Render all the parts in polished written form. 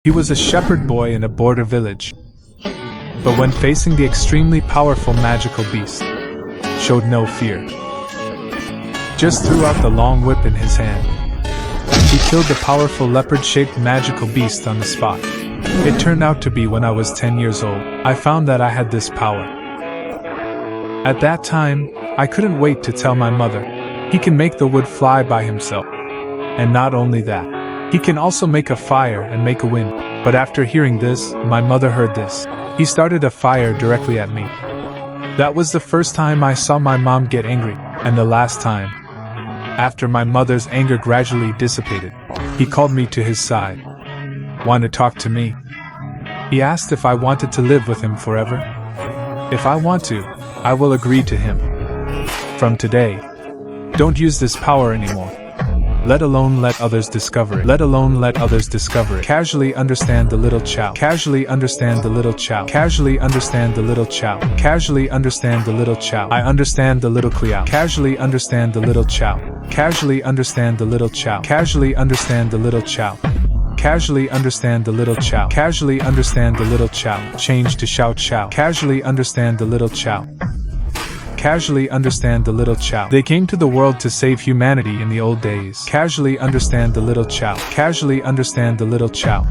He was a shepherd boy in a border village, but when facing the extremely powerful magical beast, showed no fear. Just threw out the long whip in his hand. He killed the powerful leopard-shaped magical beast on the spot. It turned out to be when I was 10 years old. I found that I had this power. At that time, I couldn't wait to tell my mother. He can make the wood fly by himself. And not only that, he can also make a fire and make a wind. But after hearing this, my mother heard this. He started a fire directly at me. That was the first time I saw my mom get angry, and the last time. After my mother's anger gradually dissipated, he called me to his side. Want to talk to me? He asked if I wanted to live with him forever. If I want to, I will agree to him. From today, don't use this power anymore. Let alone let others discover it. Let alone let others discover it. Casually understand the little chow. Casually understand the little chow. Casually understand the little chow. Casually understand the little chow. I understand the little cleow. Casually understand the little chow. Casually understand the little chow. Casually understand the little chow. Casually understand the little chow. Casually understand the little chow. Change to shout chow. Casually understand the little chow. Casually understand the little chow. They came to the world to save humanity in the old days. Casually understand the little chow. Casually understand the little chow.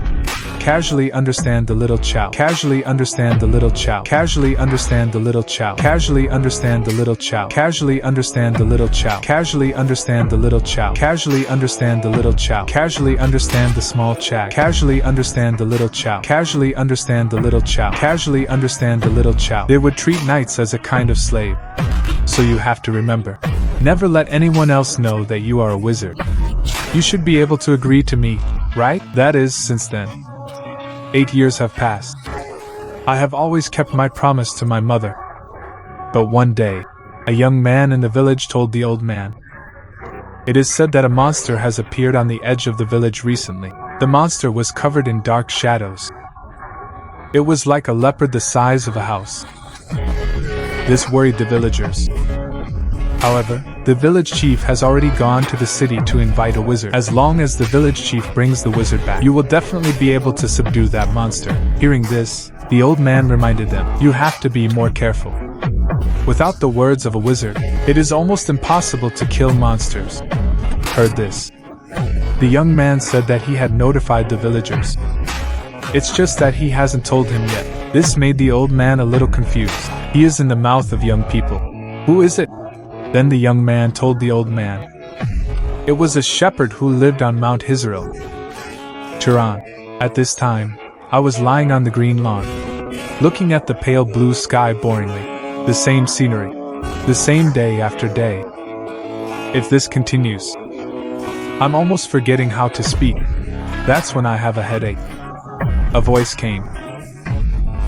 Casually understand the little chow. Casually understand the little chow. Casually understand the little chow. Casually understand the little chow. Casually understand the little chow. Casually understand the little chow. Casually understand the little chow. Casually understand the small chow. Casually understand the little chow. Casually understand the little chow. Casually understand the little chow. They would treat knights as a kind of slave. So you have to remember, never let anyone else know that you are a wizard. You should be able to agree to me, right? That is, since then. 8 years have passed. I have always kept my promise to my mother. But one day, a young man in the village told the old man. It is said that a monster has appeared on the edge of the village recently. The monster was covered in dark shadows. It was like a leopard the size of a house. This worried the villagers. However, the village chief has already gone to the city to invite a wizard. As long as the village chief brings the wizard back, you will definitely be able to subdue that monster. Hearing this, the old man reminded them, you have to be more careful. Without the words of a wizard, it is almost impossible to kill monsters. Heard this. The young man said that he had notified the villagers. It's just that he hasn't told him yet. This made the old man a little confused. He is in the mouth of young people. Who is it? Then the young man told the old man. It was a shepherd who lived on Mount Israel, Tehran. At this time, I was lying on the green lawn, looking at the pale blue sky boringly. The same scenery. The same day after day. If this continues, I'm almost forgetting how to speak. That's when I have a headache. A voice came.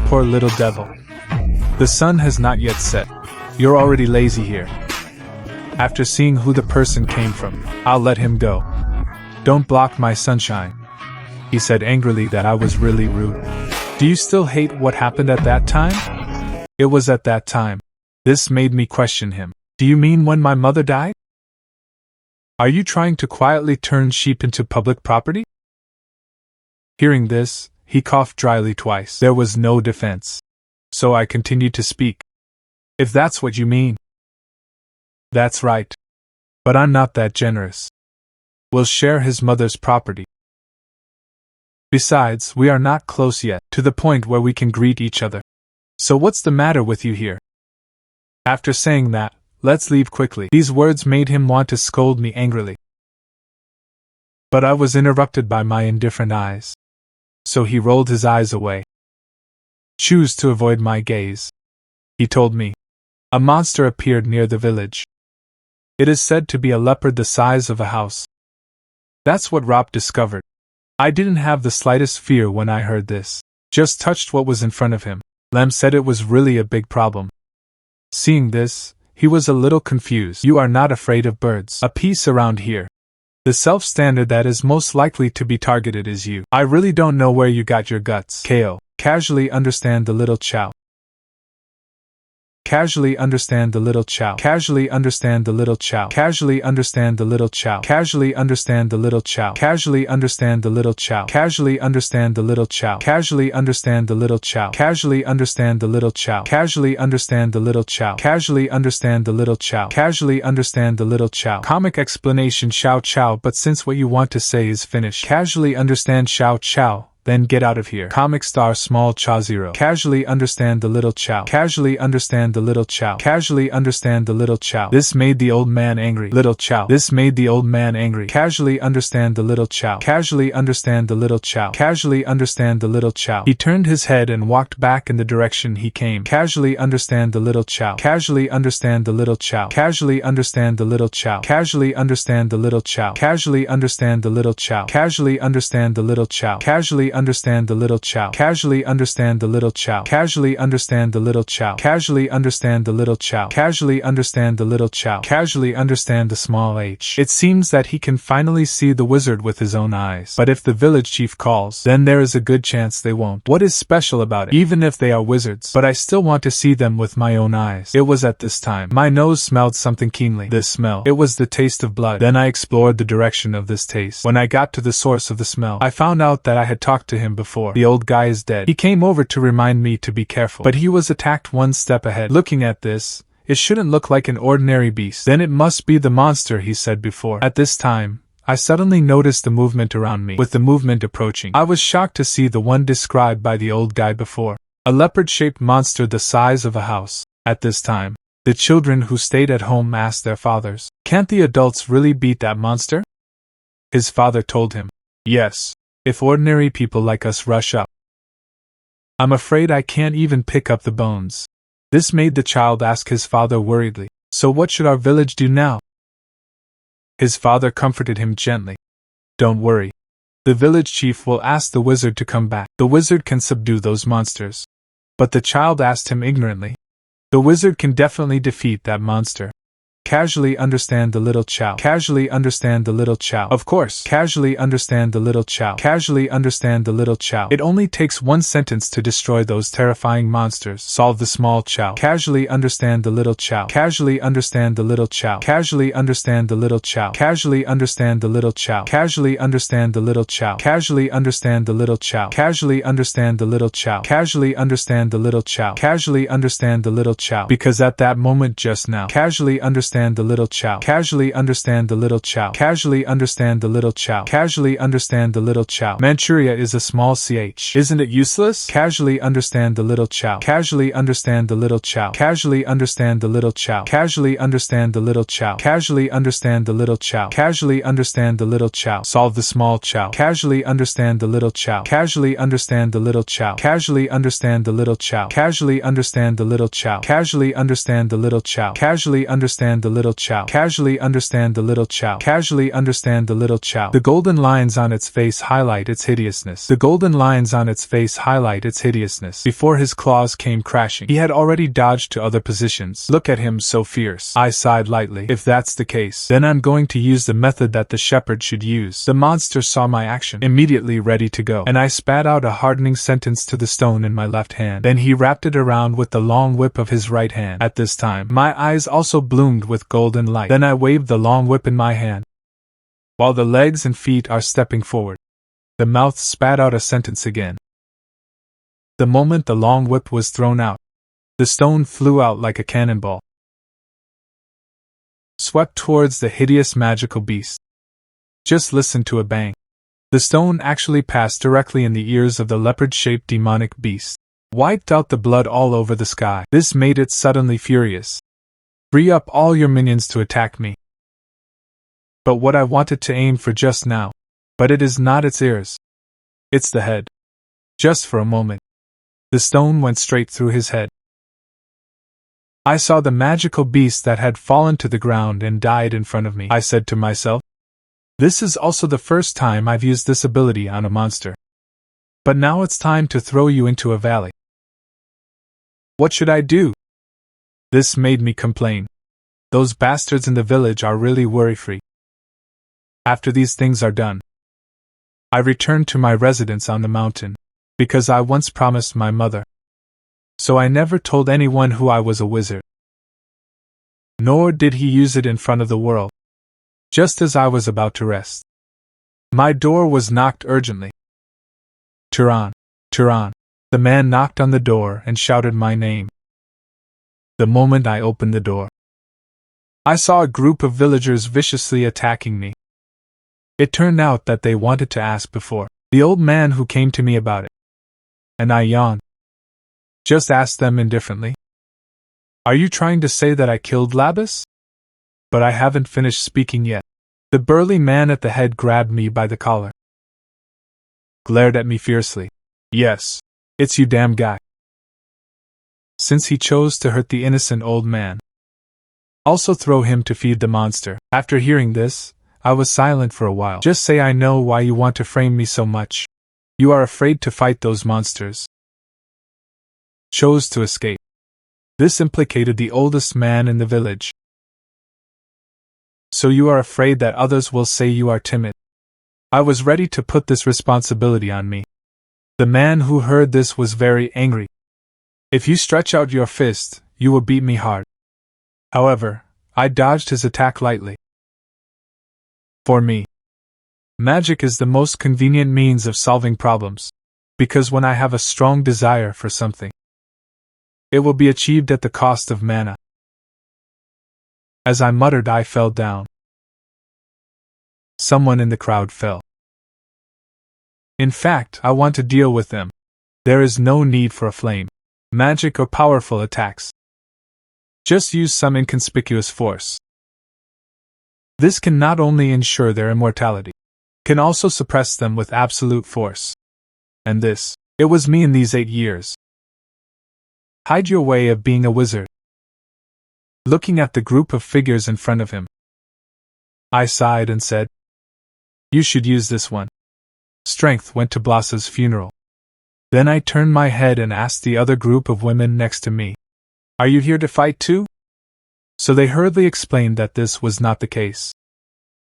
Poor little devil. The sun has not yet set. You're already lazy here. After seeing who the person came from, I'll let him go. Don't block my sunshine. He said angrily that I was really rude. Do you still hate what happened at that time? It was at that time. This made me question him. Do you mean when my mother died? Are you trying to quietly turn sheep into public property? Hearing this, he coughed dryly twice. There was no defense. So I continued to speak. If that's what you mean. That's right. But I'm not that generous. We'll share his mother's property. Besides, we are not close yet, to the point where we can greet each other. So what's the matter with you here? After saying that, let's leave quickly. These words made him want to scold me angrily. But I was interrupted by my indifferent eyes. So he rolled his eyes away. Choose to avoid my gaze. He told me. A monster appeared near the village. It is said to be a leopard the size of a house. That's what Rob discovered. I didn't have the slightest fear when I heard this. Just touched what was in front of him. Lem said it was really a big problem. Seeing this, he was a little confused. You are not afraid of birds. A piece around here. The self-standard that is most likely to be targeted is you. I really don't know where you got your guts. KO. Casually understand the little chow. Casually understand the little child. Casually understand the little child. Casually understand the little child. Casually understand the little child. Casually understand the little child. Casually understand the little child. Casually understand the little child. Casually understand the little child. Casually understand the little child. Casually understand the little child. Casually understand the little child. Comic explanation Xiao Qiao, but since what you want to say is finished, casually understand Xiao Qiao. Then get out of here. Comic star small Cha Zero. Casually understand the little Chow. Casually understand the little Chow. Casually understand the little Chow. This made the old man angry. Little Chow. This made the old man angry. Casually understand the little Chow. Casually understand the little Chow. Casually understand the little Chow. He turned his head and walked back in the direction he came. Casually understand the little Chow. Casually understand the little Chow. Casually understand the little Chow. Casually understand the little Chow. Casually understand the little Chow. Casually understand the little Chow. Casually understand the little Chow. Casually understand the little Chow. Casually understand the little Chow. Casually understand the little Chow. Casually understand the little Chow. Casually understand the small H. It seems that he can finally see the wizard with his own eyes. But if the village chief calls, then there is a good chance they won't. What is special about it? Even if they are wizards. But I still want to see them with my own eyes. It was at this time. My nose smelled something keenly. This smell. It was the taste of blood. Then I explored the direction of this taste. When I got to the source of the smell, I found out that I had talked to him before. The old guy is dead. He came over to remind me to be careful. But he was attacked one step ahead. Looking at this, it shouldn't look like an ordinary beast. Then it must be the monster he said before. At this time, I suddenly noticed the movement around me. With the movement approaching, I was shocked to see the one described by the old guy before. A leopard-shaped monster the size of a house. At this time, the children who stayed at home asked their fathers, "Can't the adults really beat that monster?" His father told him, "Yes, if ordinary people like us rush up. I'm afraid I can't even pick up the bones." This made the child ask his father worriedly, "So what should our village do now?" His father comforted him gently. "Don't worry. The village chief will ask the wizard to come back. The wizard can subdue those monsters." But the child asked him ignorantly, "The wizard can definitely defeat that monster." Casually understand the little Chow. Casually understand the little Chow. Of course. Casually understand the little Chow. Casually understand the little Chow. It only takes one sentence to destroy those terrifying monsters. Solve the small Chow. Casually understand the little Chow. Casually understand the little Chow. Casually understand the little Chow. Casually understand the little Chow. Casually understand the little Chow. Casually understand the little Chow. Casually understand the little Chow. Casually understand the little Chow. Casually understand the little Chow. Because at that moment just now, casually understand the little Chow. Casually understand the little Chow. Casually understand the little Chow. Casually understand the little Chow. Manchuria is a small ch. Isn't it useless? Casually understand the little Chow. Casually understand the little Chow. Casually understand the little Chow. Casually understand the little Chow. Casually understand the little Chow. Casually understand the little Chow. Solve the small Chow. Casually understand the little Chow. Casually understand the little Chow. Casually understand the little Chow. Casually understand the little Chow. Casually understand the little Chow. Casually understand the little Chow. Casually understand the little Chow. Casually understand the little Chow. The golden lines on its face highlight its hideousness. The golden lines on its face highlight its hideousness. Before his claws came crashing, he had already dodged to other positions. Look at him, so fierce. I sighed lightly. If that's the case, then I'm going to use the method that the shepherd should use. The monster saw my action, immediately ready to go, and I spat out a hardening sentence to the stone in my left hand. Then he wrapped it around with the long whip of his right hand. At this time, my eyes also bloomed with golden light. Then I waved the long whip in my hand, while the legs and feet are stepping forward. The mouth spat out a sentence again. The moment the long whip was thrown out, the stone flew out like a cannonball, swept towards the hideous magical beast. Just listen to a bang. The stone actually passed directly in the ears of the leopard-shaped demonic beast, wiped out the blood all over the sky. This made it suddenly furious. Free up all your minions to attack me. But what I wanted to aim for just now. But it is not its ears. It's the head. Just for a moment, the stone went straight through his head. I saw the magical beast that had fallen to the ground and died in front of me. I said to myself, this is also the first time I've used this ability on a monster. But now it's time to throw you into a valley. What should I do? This made me complain. Those bastards in the village are really worry-free. After these things are done, I returned to my residence on the mountain, because I once promised my mother So I never told anyone who I was a wizard. Nor did he use it in front of the world. Just as I was about to rest, my door was knocked urgently. Turan, Turan. The man knocked on the door and shouted my name. The moment I opened the door, I saw a group of villagers viciously attacking me. It turned out that they wanted to ask before the old man who came to me about it. And I yawned. Just asked them indifferently. Are you trying to say that I killed Labus? But I haven't finished speaking yet. The burly man at the head grabbed me by the collar, glared at me fiercely. Yes, it's you damn guy. Since he chose to hurt the innocent old man, also throw him to feed the monster. After hearing this, I was silent for a while. Just say I know why you want to frame me so much. You are afraid to fight those monsters. Chose to escape. This implicated the oldest man in the village. So you are afraid that others will say you are timid. I was ready to put this responsibility on me. The man who heard this was very angry. If you stretch out your fist, you will beat me hard. However, I dodged his attack lightly. For me, magic is the most convenient means of solving problems, because when I have a strong desire for something, it will be achieved at the cost of mana. As I muttered, I fell down. Someone in the crowd fell. In fact, I want to deal with them. There is no need for a flame, magic, or powerful attacks. Just use some inconspicuous force. This can not only ensure their immortality, can also suppress them with absolute force. And this, it was me in these 8 years. Hide your way of being a wizard. Looking at the group of figures in front of him, I sighed and said, you should use this one. Strength went to Blassa's funeral. Then I turned my head and asked the other group of women next to me, are you here to fight too? So they hurriedly explained that this was not the case.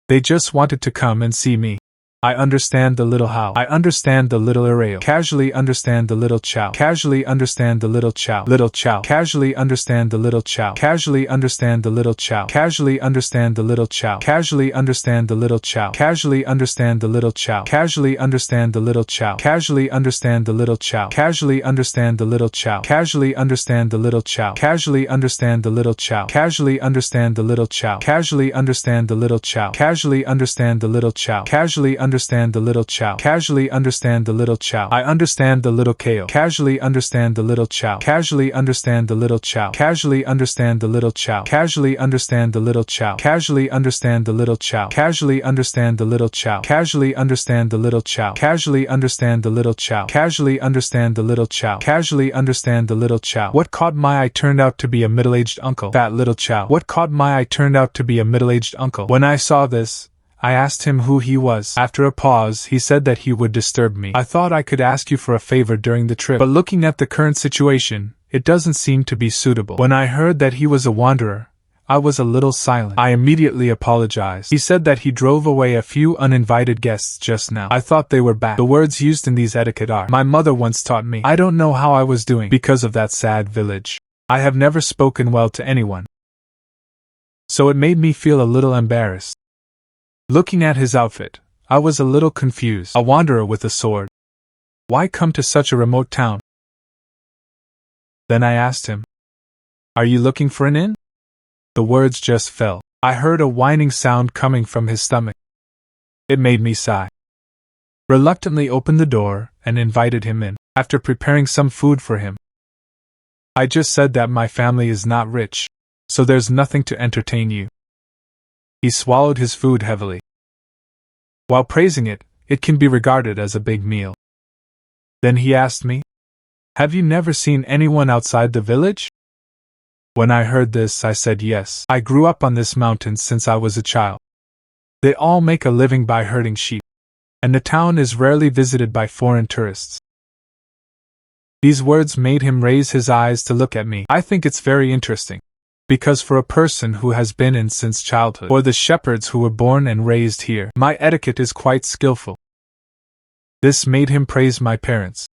They just wanted to come and see me. I understand the little how. I understand the little arreo. Casually understand the little chow. Casually understand the little chow. Little chow. Casually understand the little chow. Casually understand the little chow. Casually understand the little chow. Casually understand the little chow. Casually understand the little chow. Casually understand the little chow. Casually understand the little chow. Casually understand the little chow. Casually understand the little chow. Casually understand the little chow. Casually understand the little chow. Casually understand the little chow. Casually understand the little chow. Casually understand the little chow. Casually understand the little chow. I understand the little kale. Casually understand the little chow. Casually understand the little chow. Casually understand the little chow. Casually understand the little chow. Casually understand the little chow. Casually understand the little chow. Casually understand the little chow. Casually understand the little chow. Casually understand the little chow. Casually understand the little chow. What caught my eye turned out to be a middle-aged uncle. Fat little chow. What caught my eye turned out to be a middle-aged uncle. When I saw this, I asked him who he was. After a pause, he said that he would disturb me. I thought I could ask you for a favor during the trip, but looking at the current situation, it doesn't seem to be suitable. When I heard that he was a wanderer, I was a little silent. I immediately apologized. He said that he drove away a few uninvited guests just now. I thought they were back. The words used in these etiquette are, my mother once taught me. I don't know how I was doing because of that sad village. I have never spoken well to anyone, so it made me feel a little embarrassed. Looking at his outfit, I was a little confused. A wanderer with a sword. Why come to such a remote town? Then I asked him, are you looking for an inn? The words just fell. I heard a whining sound coming from his stomach. It made me sigh. Reluctantly opened the door and invited him in, after preparing some food for him. I just said that my family is not rich, so there's nothing to entertain you. He swallowed his food heavily. While praising it, it can be regarded as a big meal. Then he asked me, have you never seen anyone outside the village? When I heard this, I said yes. I grew up on this mountain since I was a child. They all make a living by herding sheep, and the town is rarely visited by foreign tourists. These words made him raise his eyes to look at me. I think it's very interesting, because for a person who has been in since childhood, or the shepherds who were born and raised here, my etiquette is quite skillful. This made him praise my parents.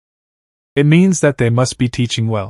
It means that they must be teaching well.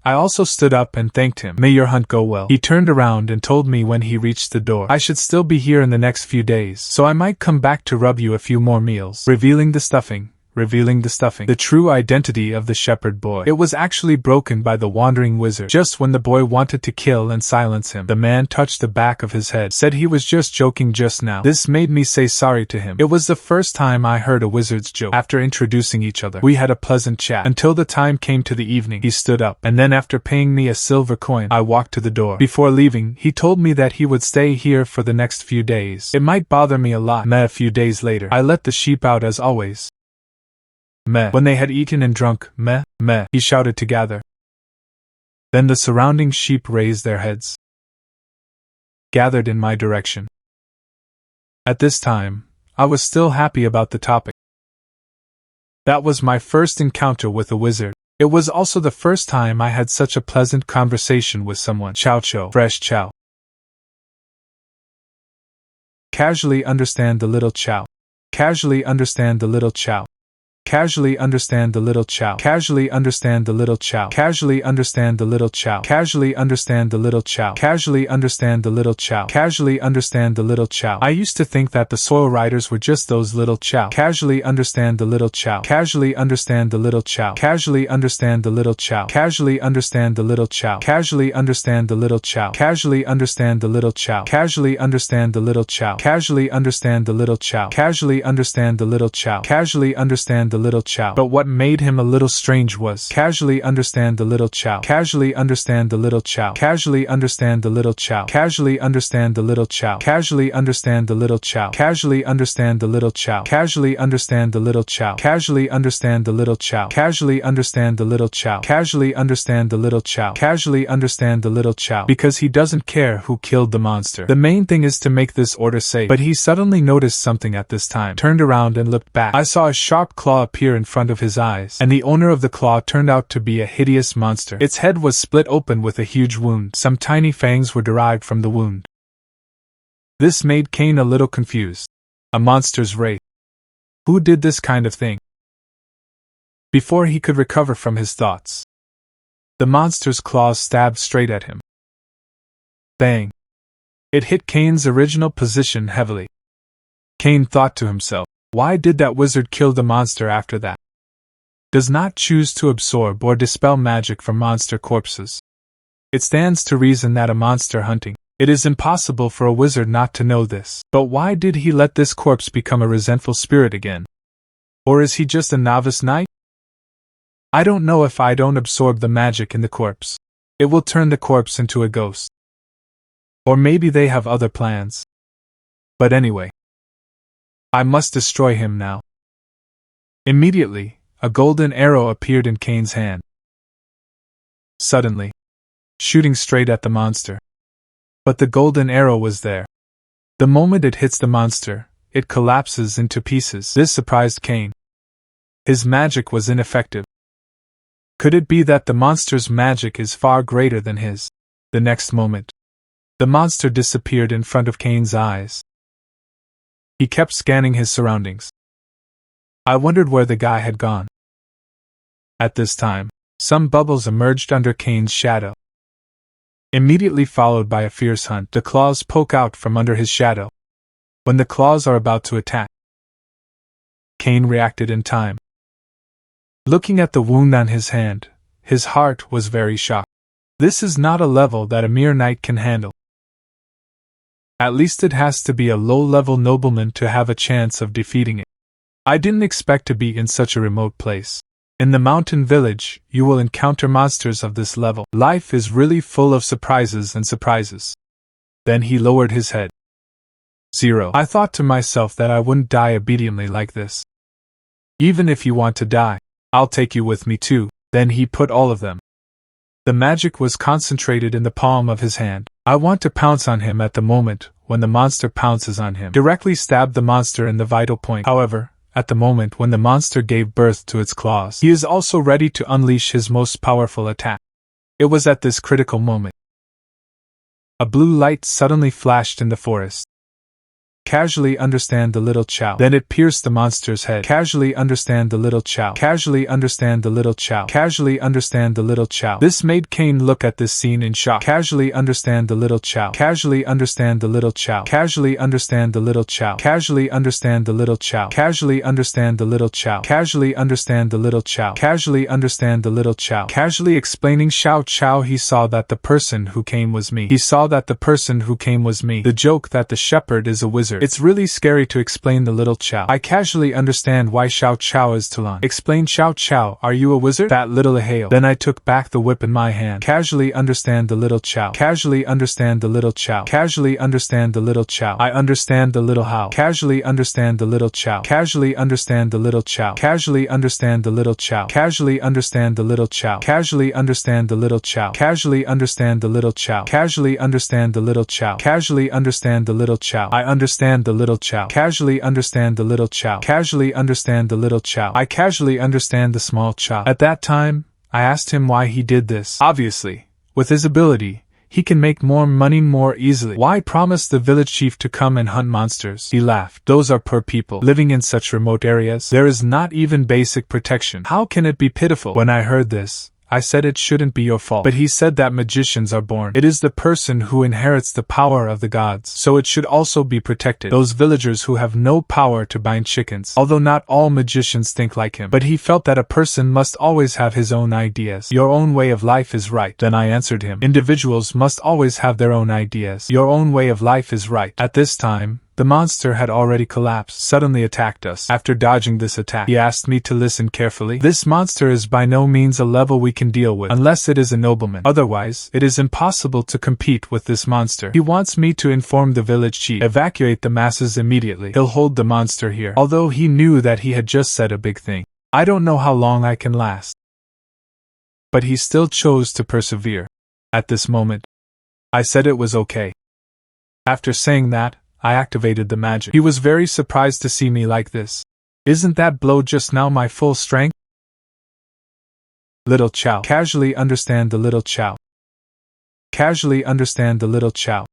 I also stood up and thanked him. May your hunt go well. He turned around and told me when he reached the door I should still be here in the next few days, so I might come back to rub you a few more meals. Revealing the stuffing. The true identity of the shepherd boy. It was actually broken by the wandering wizard. Just when the boy wanted to kill and silence him, the man touched the back of his head, said he was just joking just now. This made me say sorry to him. It was the first time I heard a wizard's joke. After introducing each other, we had a pleasant chat until the time came to the evening. He stood up, and then after paying me a silver coin, I walked to the door. Before leaving, he told me that he would stay here for the next few days. It might bother me a lot. A few days later, I let the sheep out as always. Meh. When they had eaten and drunk, meh, meh, he shouted together. Then the surrounding sheep raised their heads, gathered in my direction. At this time, I was still happy about the topic. That was my first encounter with a wizard. It was also the first time I had such a pleasant conversation with someone. Chow chow. Fresh chow. Casually understand the little chow. Casually understand the little chow. Casually understand the little chow. Casually understand the little chow. Casually understand the little chow. Casually understand the little chow. Casually understand the little chow. Casually understand the little chow. I used to think that the soil riders were just those little chow. Casually understand the little chow. Casually understand the little chow. Casually understand the little chow. Casually understand the little chow. Casually understand the little chow. Casually understand the little chow. Casually understand the little chow. Casually understand the little chow. Casually understand the little chow. Casually understand the little chow. But what made him a little strange was casually understand the little chow. Casually understand the little chow. Casually understand the little chow. Casually understand the little chow. Casually understand the little chow. Casually understand the little chow. Casually understand the little chow. Casually understand the little chow. Casually understand the little chow. Casually understand the little chow. Casually understand the little chow. Because he doesn't care who killed the monster. The main thing is to make this order safe. But he suddenly noticed something at this time. Turned around and looked back. I saw a sharp claw appear in front of his eyes, and the owner of the claw turned out to be a hideous monster. Its head was split open with a huge wound. Some tiny fangs were derived from the wound. This made Cain a little confused. A monster's wraith. Who did this kind of thing? Before he could recover from his thoughts, the monster's claws stabbed straight at him. Bang! It hit Cain's original position heavily. Cain thought to himself, why did that wizard kill the monster after that? Does not choose to absorb or dispel magic from monster corpses. It stands to reason that a monster hunting. It is impossible for a wizard not to know this. But why did he let this corpse become a resentful spirit again? Or is he just a novice knight? I don't know. If I don't absorb the magic in the corpse, it will turn the corpse into a ghost. Or maybe they have other plans. But anyway, I must destroy him now. Immediately, a golden arrow appeared in Cain's hand. Suddenly, shooting straight at the monster. But the golden arrow was there. The moment it hits the monster, it collapses into pieces. This surprised Cain. His magic was ineffective. Could it be that the monster's magic is far greater than his? The next moment, the monster disappeared in front of Cain's eyes. He kept scanning his surroundings. I wondered where the guy had gone. At this time, some bubbles emerged under Cain's shadow. Immediately followed by a fierce hunt, the claws poke out from under his shadow. When the claws are about to attack, Cain reacted in time. Looking at the wound on his hand, his heart was very shocked. This is not a level that a mere knight can handle. At least it has to be a low-level nobleman to have a chance of defeating it. I didn't expect to be in such a remote place. In the mountain village, you will encounter monsters of this level. Life is really full of surprises and surprises. Then he lowered his head. 0. I thought to myself that I wouldn't die obediently like this. Even if you want to die, I'll take you with me too. Then he put all of them. The magic was concentrated in the palm of his hand. I want to pounce on him at the moment when the monster pounces on him. Directly stab the monster in the vital point. However, at the moment when the monster gave birth to its claws, he is also ready to unleash his most powerful attack. It was at this critical moment. A blue light suddenly flashed in the forest. Casually understand the little Chow. Then it pierced the monster's head. Casually understand the little Chow. Casually understand the little Chow. Casually understand the little Chow. This made Cain look at this scene in shock. Casually understand the little Chow. Casually understand the little Chow. Casually understand the little Chow. Casually understand the little Chow. Casually understand the little Chow. Casually understand the little Chow. Casually understand the little Chow. Casually explaining Xiao Chow, he saw that the person who came was me. He saw that the person who came was me. The joke that the shepherd is a wizard. It's really scary to explain the little Chow. I casually understand why Xiao Chow is Talon. Explain Xiao Chow, are you a wizard? That little Aheo. Then I took back the whip in my hand. Casually understand the little Chow. Casually understand the little Chow. Casually understand the little Chow. I understand the little How. Casually understand the little Chow. Casually understand the little Chow. Casually understand the little Chow. Casually understand the little Chow. Casually understand the little Chow. Casually understand the little Chow. Casually understand the little Chow. Casually understand the little Chow. I understand the little Chow. Casually understand the little Chow. Casually understand the little Chow. I casually understand the small Chow. At that time, I asked him why he did this. Obviously, with his ability, he can make more money more easily. Why promise the village chief to come and hunt monsters? He laughed. Those are poor people living in such remote areas. There is not even basic protection. How can it be pitiful? When I heard this, I said it shouldn't be your fault. But he said that magicians are born. It is the person who inherits the power of the gods, so it should also be protected. Those villagers who have no power to bind chickens. Although not all magicians think like him. But he felt that a person must always have his own ideas. Your own way of life is right. Then I answered him. Individuals must always have their own ideas. Your own way of life is right. At this time, the monster had already collapsed, suddenly attacked us. After dodging this attack, he asked me to listen carefully. This monster is by no means a level we can deal with, unless it is a nobleman. Otherwise, it is impossible to compete with this monster. He wants me to inform the village chief, evacuate the masses immediately. He'll hold the monster here. Although he knew that he had just said a big thing. I don't know how long I can last. But he still chose to persevere. At this moment, I said it was okay. After saying that, I activated the magic. He was very surprised to see me like this. Isn't that blow just now my full strength? Little Chow. Casually understand the little Chow. Casually understand the little Chow.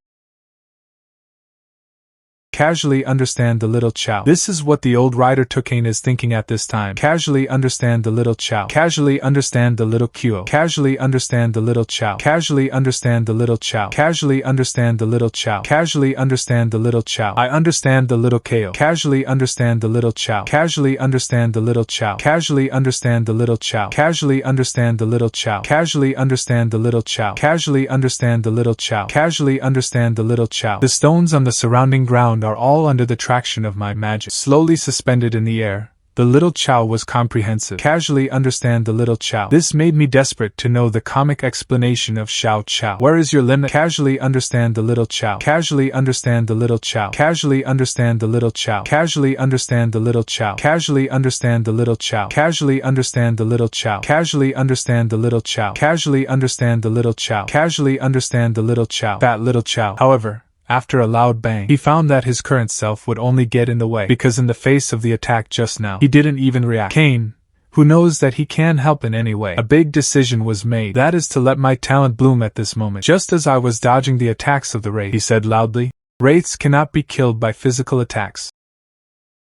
Casually understand the little Chow. This is what the old rider Tukane is thinking at this time. Casually understand the little Chow. Casually understand the little Kuo. Casually understand the little Chow. Casually understand the little Chow. Casually understand the little Chow. Casually understand the little Chow. I understand the little Ko. Casually understand the little Chow. Casually understand the little Chow. Casually understand the little Chow. Casually understand the little Chow. Casually understand the little Chow. Casually understand the little Chow. Casually understand the little Chow. The stones on the surrounding ground are all under the traction of my magic. Slowly suspended in the air, the little Chow was comprehensive. Casually understand the little Chow. This made me desperate to know the comic explanation of Xiao Chow. Where is your limit? Casually understand the little Chow. Casually understand the little Chow. Casually understand the little Chow. Casually understand the little Chow. Casually understand the little Chow. Casually understand the little Chow. Casually understand the little Chow. Casually understand the little Chow. Casually understand the little Chow. That little Chow, however, after a loud bang, he found that his current self would only get in the way, because in the face of the attack just now, he didn't even react. Cain, who knows that he can help in any way, a big decision was made. That is to let my talent bloom at this moment. Just as I was dodging the attacks of the wraith, he said loudly, "Wraiths cannot be killed by physical attacks."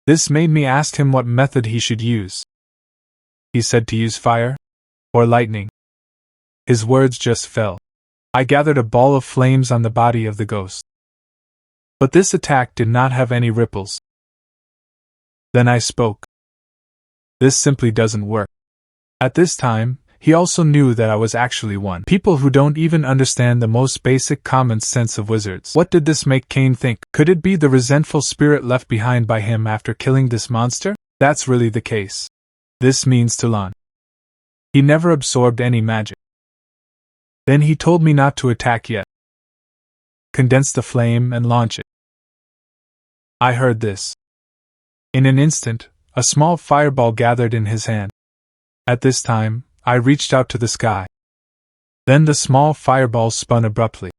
This made me ask him what method he should use. He said to use fire or lightning. His words just fell. I gathered a ball of flames on the body of the ghost. But this attack did not have any ripples. Then I spoke. This simply doesn't work. At this time, he also knew that I was actually one. People who don't even understand the most basic common sense of wizards. What did this make Cain think? Could it be the resentful spirit left behind by him after killing this monster? That's really the case. This means Talon. He never absorbed any magic. Then he told me not to attack yet. Condense the flame and launch it. I heard this. In an instant, a small fireball gathered in his hand. At this time, I reached out to the sky. Then the small fireball spun abruptly.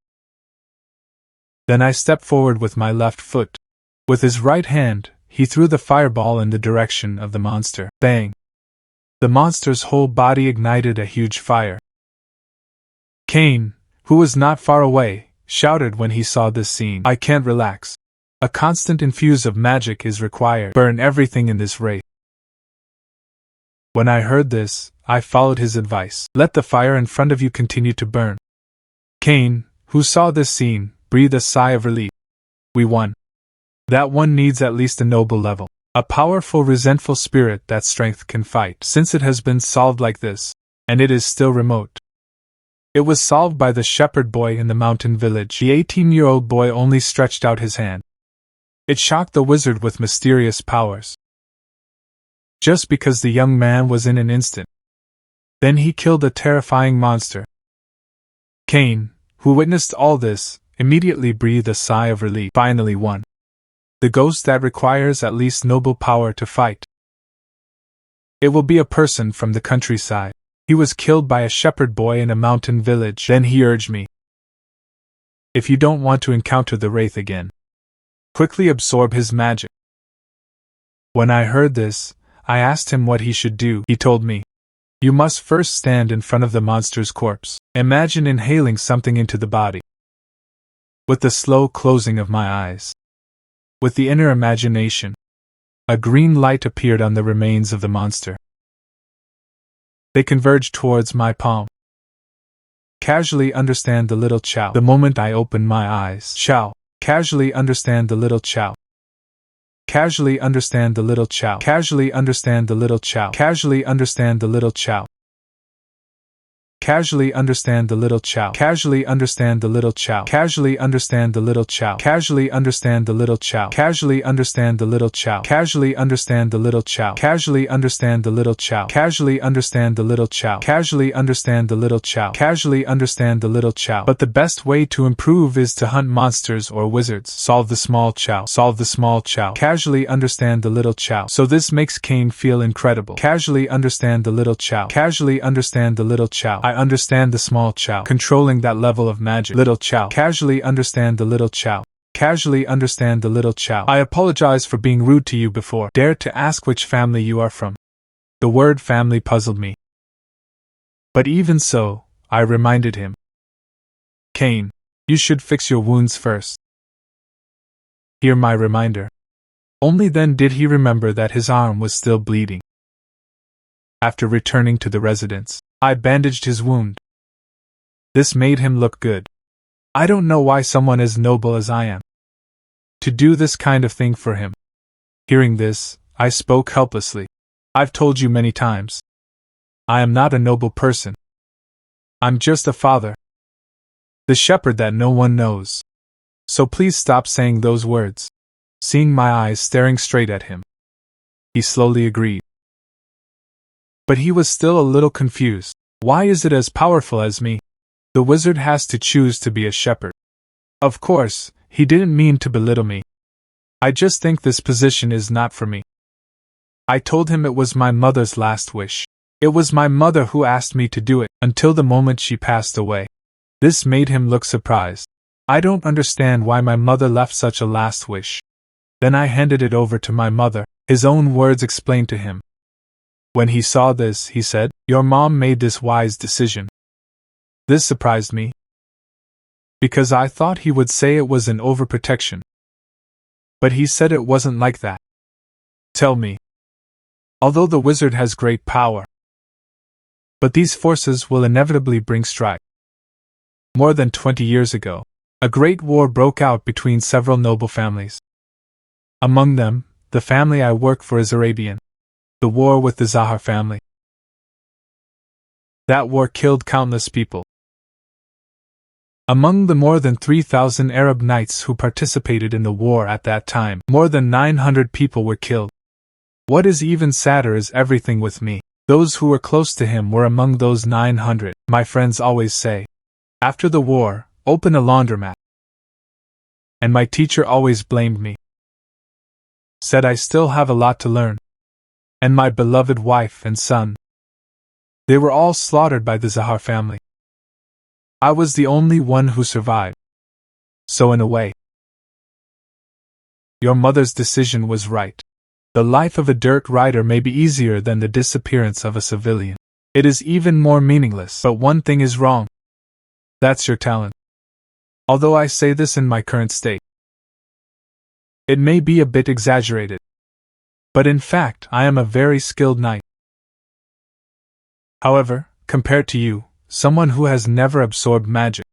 Then I stepped forward with my left foot. With his right hand, he threw the fireball in the direction of the monster. Bang! The monster's whole body ignited a huge fire. Cain, who was not far away, shouted when he saw this scene. I can't relax. A constant infuse of magic is required. Burn everything in this wraith. When I heard this, I followed his advice. Let the fire in front of you continue to burn. Cain, who saw this scene, breathed a sigh of relief. We won. That one needs at least a noble level. A powerful, resentful spirit that strength can fight. Since it has been solved like this, and it is still remote. It was solved by the shepherd boy in the mountain village. The 18-year-old boy only stretched out his hand. It shocked the wizard with mysterious powers. Just because the young man was in an instant. Then he killed a terrifying monster. Cain, who witnessed all this, immediately breathed a sigh of relief. Finally won. The ghost that requires at least noble power to fight. It will be a person from the countryside. He was killed by a shepherd boy in a mountain village. Then he urged me. If you don't want to encounter the wraith again, quickly absorb his magic. When I heard this, I asked him what he should do. He told me, you must first stand in front of the monster's corpse. Imagine inhaling something into the body. With the slow closing of my eyes, with the inner imagination, a green light appeared on the remains of the monster. They converged towards my palm. Casually understand the little chow. The moment I opened my eyes, chow. Casually understand the little chow. Casually understand the little chow. Casually understand the little chow. Casually understand the little chow. Casually understand the little chow. Casually understand the little chow. Casually understand the little chow. Casually understand the little chow. Casually understand the little chow. Casually understand the little chow. Casually understand the little chow. Casually understand the little chow. Casually understand the little chow. Casually understand the little chow. But the best way to improve is to hunt monsters or wizards. Solve the small chow. Solve the small chow. Casually understand the little chow. So this makes Cain feel incredible. Casually understand the little chow. Casually understand the little chow. I understand the small chow. Controlling that level of magic. Little chow. Casually understand the little chow. Casually understand the little chow. I apologize for being rude to you before. Dare to ask which family you are from. The word family puzzled me. But even so, I reminded him. Cain, you should fix your wounds first. Hear my reminder. Only then did he remember that his arm was still bleeding. After returning to the residence, I bandaged his wound. This made him look good. I don't know why someone as noble as I am to do this kind of thing for him. Hearing this, I spoke helplessly. I've told you many times. I am not a noble person. I'm just a father. The shepherd that no one knows. So please stop saying those words. Seeing my eyes staring straight at him, he slowly agreed. But he was still a little confused. Why is it as powerful as me? The wizard has to choose to be a shepherd. Of course, he didn't mean to belittle me. I just think this position is not for me. I told him it was my mother's last wish. It was my mother who asked me to do it, until the moment she passed away. This made him look surprised. I don't understand why my mother left such a last wish. Then I handed it over to my mother. His own words explained to him. When he saw this, he said, "Your mom made this wise decision." This surprised me, because I thought he would say it was an overprotection. But he said it wasn't like that. Tell me. Although the wizard has great power, but these forces will inevitably bring strife. More than 20 years ago, a great war broke out between several noble families. Among them, the family I work for is Arabian. The war with the Zahar family. That war killed countless people. Among the more than 3,000 Arab knights who participated in the war at that time, more than 900 people were killed. What is even sadder is everything with me. Those who were close to him were among those 900. My friends always say, after the war, open a laundromat. And my teacher always blamed me. Said I still have a lot to learn. And my beloved wife and son. They were all slaughtered by the Zahar family. I was the only one who survived. So in a way, your mother's decision was right. The life of a dirt rider may be easier than the disappearance of a civilian. It is even more meaningless. But one thing is wrong. That's your talent. Although I say this in my current state, It may be a bit exaggerated, but in fact I am a very skilled knight. However, compared to you, someone who has never absorbed magic,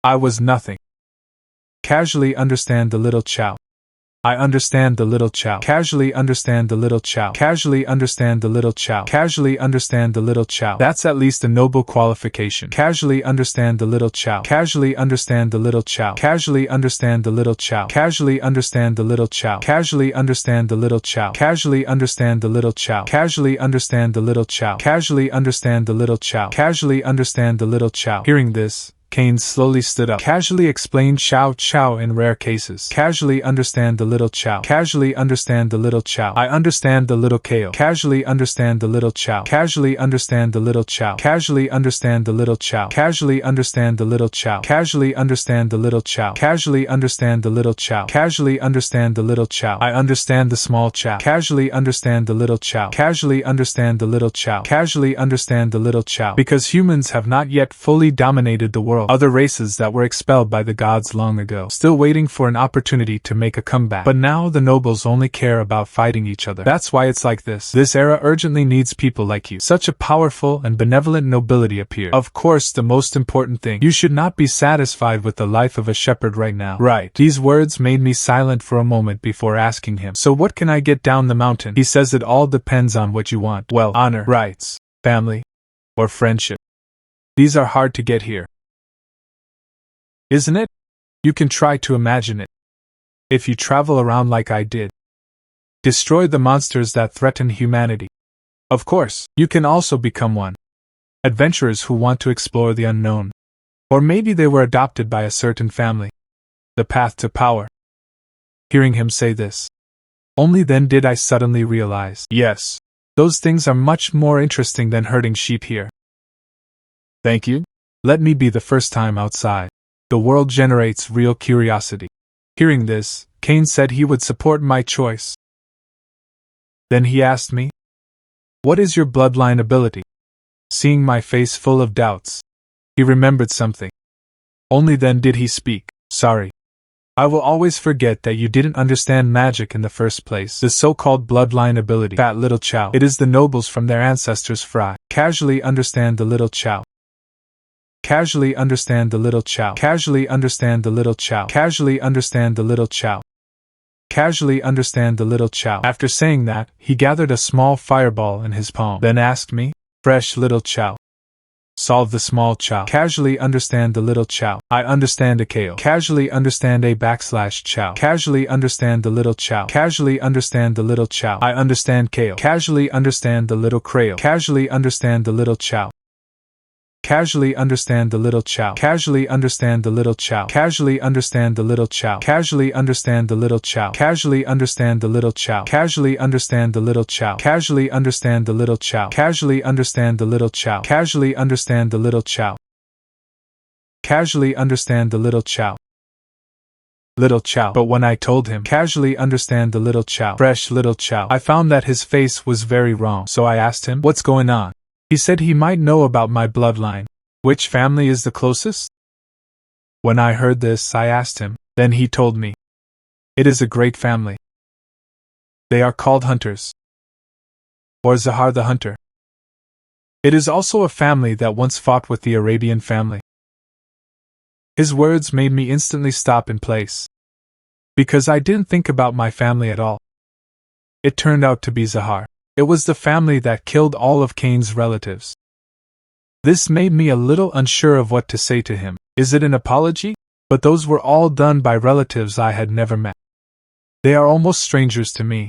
I was nothing. Casually understand the little Chow. I understand the little Chow. Casually understand the little Chow. Casually understand the little Chow. Casually understand the little Chow. That's at least a noble qualification. Casually understand the little Chow. Casually understand the little Chow. Casually understand the little Chow. Casually understand the little Chow. Casually understand the little Chow. Casually understand the little Chow. Casually understand the little Chow. Casually understand the little Chow. Casually understand the little Chow. Hearing this, Cain slowly stood up. Casually explained Chow Chow in rare cases. Casually understand the little Chow. Casually understand the little Chow. I understand the little Ko. Casually understand the little Chow. Casually understand the little Chow. Casually understand the little Chow. Casually understand the little Chow. Casually understand the little Chow. Casually understand the little Chow. Casually understand the little Chow. I understand the small Chow. Casually understand the little Chow. Casually understand the little Chow. Casually understand the little Chow. Because humans have not yet fully dominated the world. Other races that were expelled by the gods long ago, still waiting for an opportunity to make a comeback. But now the nobles only care about fighting each other. That's why it's like this. This era urgently needs people like you. Such a powerful and benevolent nobility appear. Of course, the most important thing, you should not be satisfied with the life of a shepherd right now. Right. These words made me silent for a moment before asking him, so what can I get down the mountain? He says it all depends on what you want. Well, honor, rights, family, or friendship. These are hard to get here. Isn't it? You can try to imagine it. If you travel around like I did. Destroy the monsters that threaten humanity. Of course, you can also become one. Adventurers who want to explore the unknown. Or maybe they were adopted by a certain family. The path to power. Hearing him say this, only then did I suddenly realize, yes, those things are much more interesting than herding sheep here. Thank you. Let me be the first time outside. The world generates real curiosity. Hearing this, Cain said he would support my choice. Then he asked me, what is your bloodline ability? Seeing my face full of doubts, he remembered something. Only then did he speak. Sorry. I will always forget that you didn't understand magic in the first place. The so-called bloodline ability. Fat little Chow. It is the nobles from their ancestors fry. Casually understand the little Chow. Casually understand the little Chow. Casually understand the little Chow. Casually understand the little Chow. Casually understand the little Chow. After saying that, he gathered a small fireball in his palm. Then asked me, fresh little Chow. Solve the small Chow. Casually understand the little Chow. I understand a KO. Casually understand a /Chow. Casually understand the little Chow. Casually understand the little Chow. I understand KO. Casually understand the little Krayo. Casually understand the little Chow. Casually understand the little Chow. Casually understand the little Chow. Casually understand the little Chow. Casually understand the little Chow. Casually understand the little Chow. Casually understand the little Chow. Casually understand the little Chow. Casually understand the little Chow. Casually understand the little Chow. Casually understand the little Chow. Little Chow. But when I told him, casually understand the little Chow, fresh little Chow, I found that his face was very wrong. So I asked him, what's going on? He said he might know about my bloodline. Which family is the closest? When I heard this, I asked him. Then he told me. It is a great family. They are called hunters. Or Zahar the Hunter. It is also a family that once fought with the Arabian family. His words made me instantly stop in place. Because I didn't think about my family at all. It turned out to be Zahar. It was the family that killed all of Cain's relatives. This made me a little unsure of what to say to him. Is it an apology? But those were all done by relatives I had never met. They are almost strangers to me.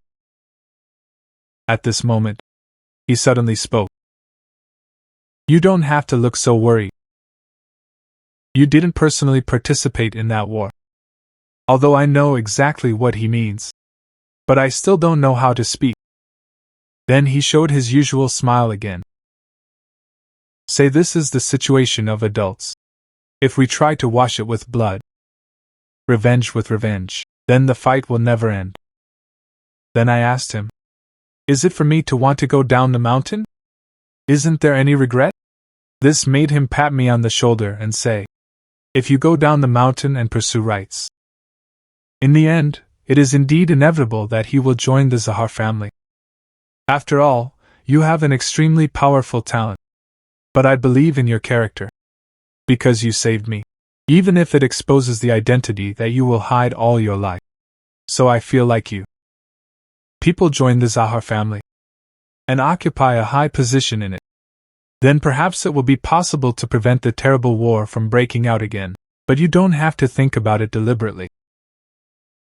At this moment, he suddenly spoke. You don't have to look so worried. You didn't personally participate in that war. Although I know exactly what he means. But I still don't know how to speak. Then he showed his usual smile again. Say this is the situation of adults. If we try to wash it with blood, revenge with revenge, then the fight will never end. Then I asked him, is it for me to want to go down the mountain? Isn't there any regret? This made him pat me on the shoulder and say, if you go down the mountain and pursue rights, in the end, it is indeed inevitable that he will join the Zahar family. After all, you have an extremely powerful talent. But I believe in your character. Because you saved me. Even if it exposes the identity that you will hide all your life. So I feel like you. People join the Zahar family. And occupy a high position in it. Then perhaps it will be possible to prevent the terrible war from breaking out again. But you don't have to think about it deliberately.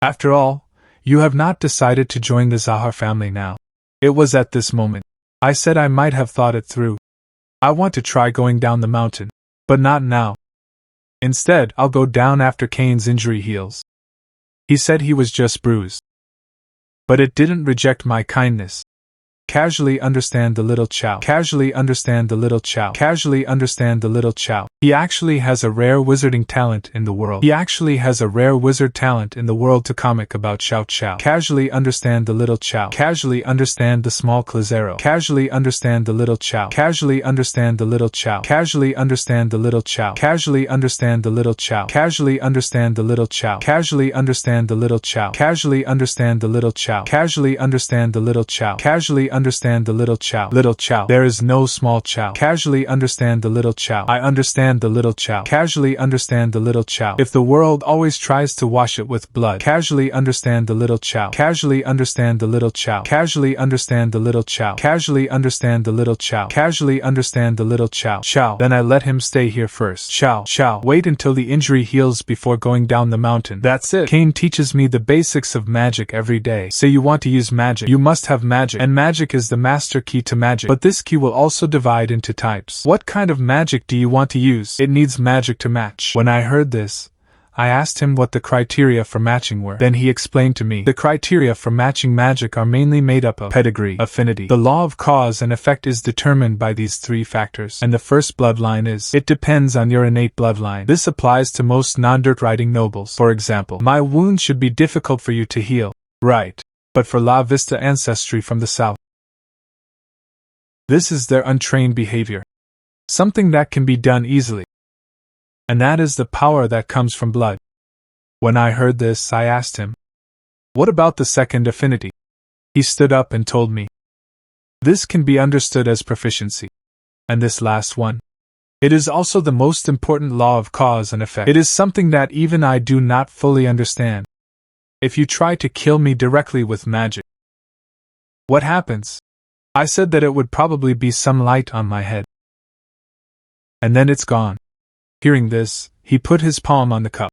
After all, you have not decided to join the Zahar family now. It was at this moment. I said I might have thought it through. I want to try going down the mountain. But not now. Instead, I'll go down after Cain's injury heals. He said he was just bruised. But it didn't reject my kindness. Casually understand the little Chow. Casually understand the little Chow. Casually understand the little Chow. He actually has a rare wizarding talent in the world. He actually has a rare wizard talent in the world to comic about Xiao Chow. Casually understand the little Chow. Casually understand the small Clazero. Casually understand the little Chow. Casually understand the little Chow. Casually understand the little Chow. Casually understand the little Chow. Casually understand the little Chow. Casually understand the little Chow. Casually understand the little Chow. Casually understand the little Chow. Casually understand the little Chow. Little Chow. There is no small Chow. Casually understand the little Chow. I understand the little Chow. Casually understand the little Chow. If the world always tries to wash it with blood. Casually understand the little Chow. Casually understand the little Chow. Casually understand the little Chow. Casually understand the little Chow. Casually understand the little Chow. Chow. Then I let him stay here first. Chow. Chow. Wait until the injury heals before going down the mountain. That's it. Cain teaches me the basics of magic every day. Say you want to use magic. You must have magic. And magic is the master key to magic. But this key will also divide into types. What kind of magic do you want to use? It needs magic to match. When I heard this, I asked him what the criteria for matching were. Then he explained to me. The criteria for matching magic are mainly made up of pedigree, affinity. The law of cause and effect is determined by these three factors. And the first bloodline is, it depends on your innate bloodline. This applies to most non-dirt riding nobles. For example, my wound should be difficult for you to heal. Right. But for La Vista ancestry from the south, this is their untrained behavior. Something that can be done easily. And that is the power that comes from blood. When I heard this, I asked him, what about the second affinity? He stood up and told me, this can be understood as proficiency. And this last one, it is also the most important law of cause and effect. It is something that even I do not fully understand. If you try to kill me directly with magic, what happens? I said that it would probably be some light on my head. And then it's gone. Hearing this, he put his palm on the cup.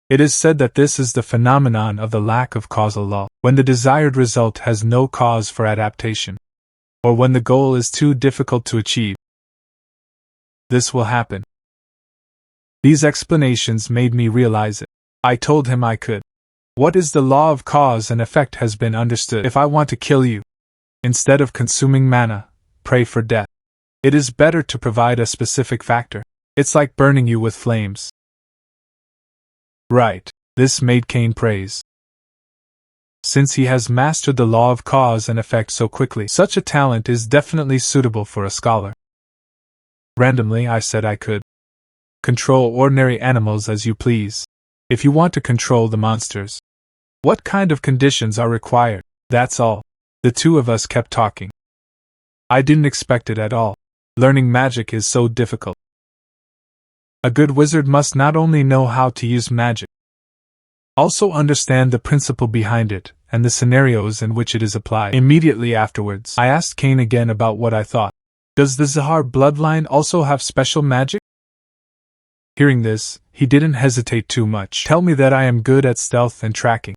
It is said that this is the phenomenon of the lack of causal law, when the desired result has no cause for adaptation, or when the goal is too difficult to achieve. This will happen. These explanations made me realize it. I told him I could. What is the law of cause and effect has been understood. If I want to kill you, instead of consuming mana, pray for death. It is better to provide a specific factor. It's like burning you with flames. Right. This made Cain praise. Since he has mastered the law of cause and effect so quickly, such a talent is definitely suitable for a scholar. Randomly, I said I could control ordinary animals as you please. If you want to control the monsters, what kind of conditions are required? That's all. The two of us kept talking. I didn't expect it at all. Learning magic is so difficult. A good wizard must not only know how to use magic, also understand the principle behind it, and the scenarios in which it is applied. Immediately afterwards, I asked Cain again about what I thought. Does the Zahar bloodline also have special magic? Hearing this, he didn't hesitate too much. Tell me that I am good at stealth and tracking.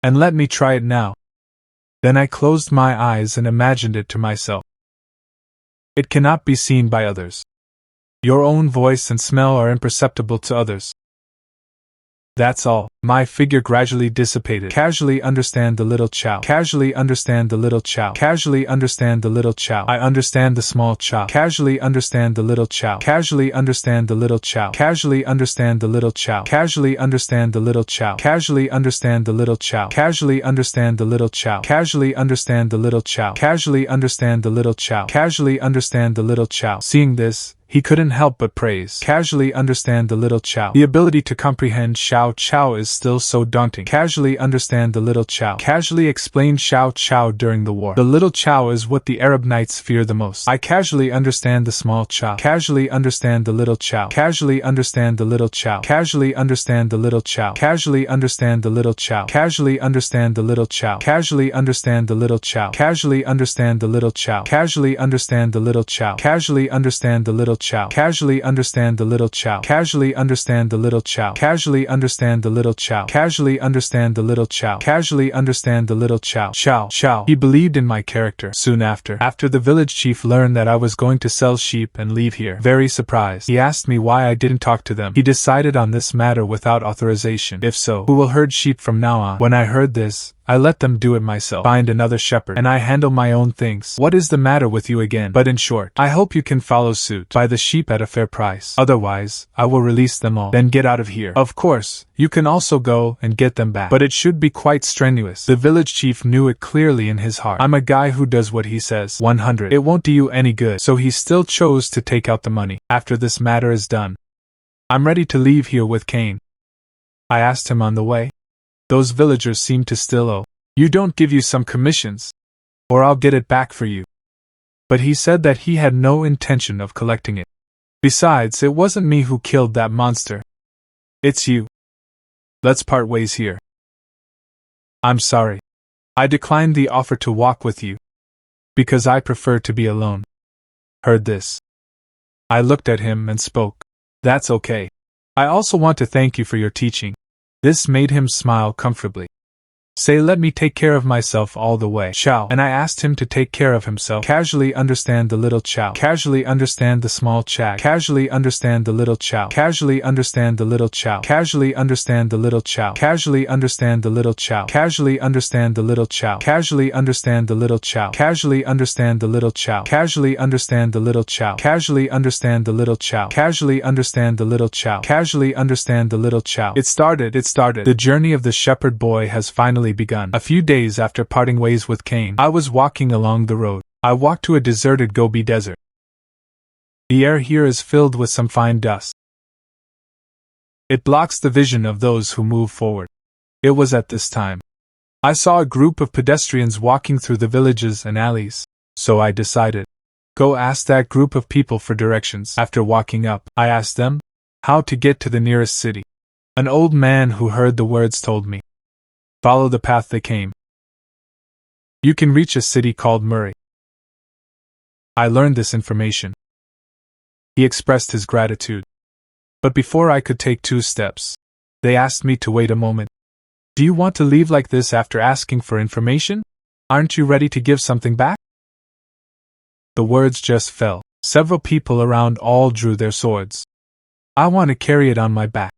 And let me try it now. Then I closed my eyes and imagined it to myself. It cannot be seen by others. Your own voice and smell are imperceptible to others. That's all. My figure gradually dissipated. Casually understand the little Chow. Casually understand the little Chow. Casually understand the little Chow. I understand the small Chow. Casually understand the little Chow. Casually understand the little Chow. Casually understand the little Chow. Casually understand the little Chow. Casually understand the little Chow. Casually understand the little Chow. Casually understand the little Chow. Casually understand the little Chow. Casually understand the little Chow. Seeing this, He couldn't help but praise. Casually understand the little Chow. The ability to comprehend Xiao Chow is still so daunting. Casually understand the little Chow. Casually explain Xiao Chow during the war. The little Chow is what the Arab knights fear the most. I casually understand the small Chow. Casually understand the little Chow. Casually understand the little Chow. Casually understand the little Chow. Casually understand the little Chow. Casually understand the little Chow. Casually understand the little Chow. Casually understand the little Chow. Casually understand the little Chow. Casually understand the little Chow. Casually understand the little Chow. Casually understand the little Chow. Casually understand the little Chow. Casually understand the little Chow. Casually understand the little Chow. Chow. He believed in my character. Soon after the village chief learned that I was going to sell sheep and leave here. Very surprised, he asked me why I didn't talk to them. He decided on this matter without authorization. If so, who will herd sheep from now on? When I heard this, I let them do it myself. Find another shepherd, and I handle my own things. What is the matter with you again? But in short, I hope you can follow suit. Buy the sheep at a fair price. Otherwise, I will release them all. Then get out of here. Of course, you can also go and get them back. But it should be quite strenuous. The village chief knew it clearly in his heart. I'm a guy who does what he says. 100. It won't do you any good. So he still chose to take out the money. After this matter is done, I'm ready to leave here with Cain. I asked him on the way. Those villagers seem to still owe. You don't give you some commissions, or I'll get it back for you. But he said that he had no intention of collecting it. Besides, it wasn't me who killed that monster. It's you. Let's part ways here. I'm sorry. I declined the offer to walk with you, because I prefer to be alone. Heard this, I looked at him and spoke. That's okay. I also want to thank you for your teaching. This made him smile comfortably. Say, let me take care of myself all the way. Chow. And I asked him to take care of himself. Casually understand the little Chow. Casually understand the small Chow. Casually understand the little Chow. Casually understand the little Chow. Casually understand the little Chow. Casually understand the little Chow. Casually understand the little Chow. Casually understand the little Chow. Casually understand the little Chow. Casually understand the little Chow. Casually understand the little Chow. Casually understand the little Chow. Casually understand the little Chow. It started. The journey of the shepherd boy has finally begun. A few days after parting ways with Cain, I was walking along the road. I walked to a deserted Gobi desert. The air here is filled with some fine dust. It blocks the vision of those who move forward. It was at this time I saw a group of pedestrians walking through the villages and alleys. So I decided, go ask that group of people for directions. After walking up, I asked them how to get to the nearest city. An old man who heard the words told me, follow the path they came. You can reach a city called Murray. I learned this information. He expressed his gratitude. But before I could take 2 steps, they asked me to wait a moment. Do you want to leave like this after asking for information? Aren't you ready to give something back? The words just fell. Several people around all drew their swords. I want to carry it on my back.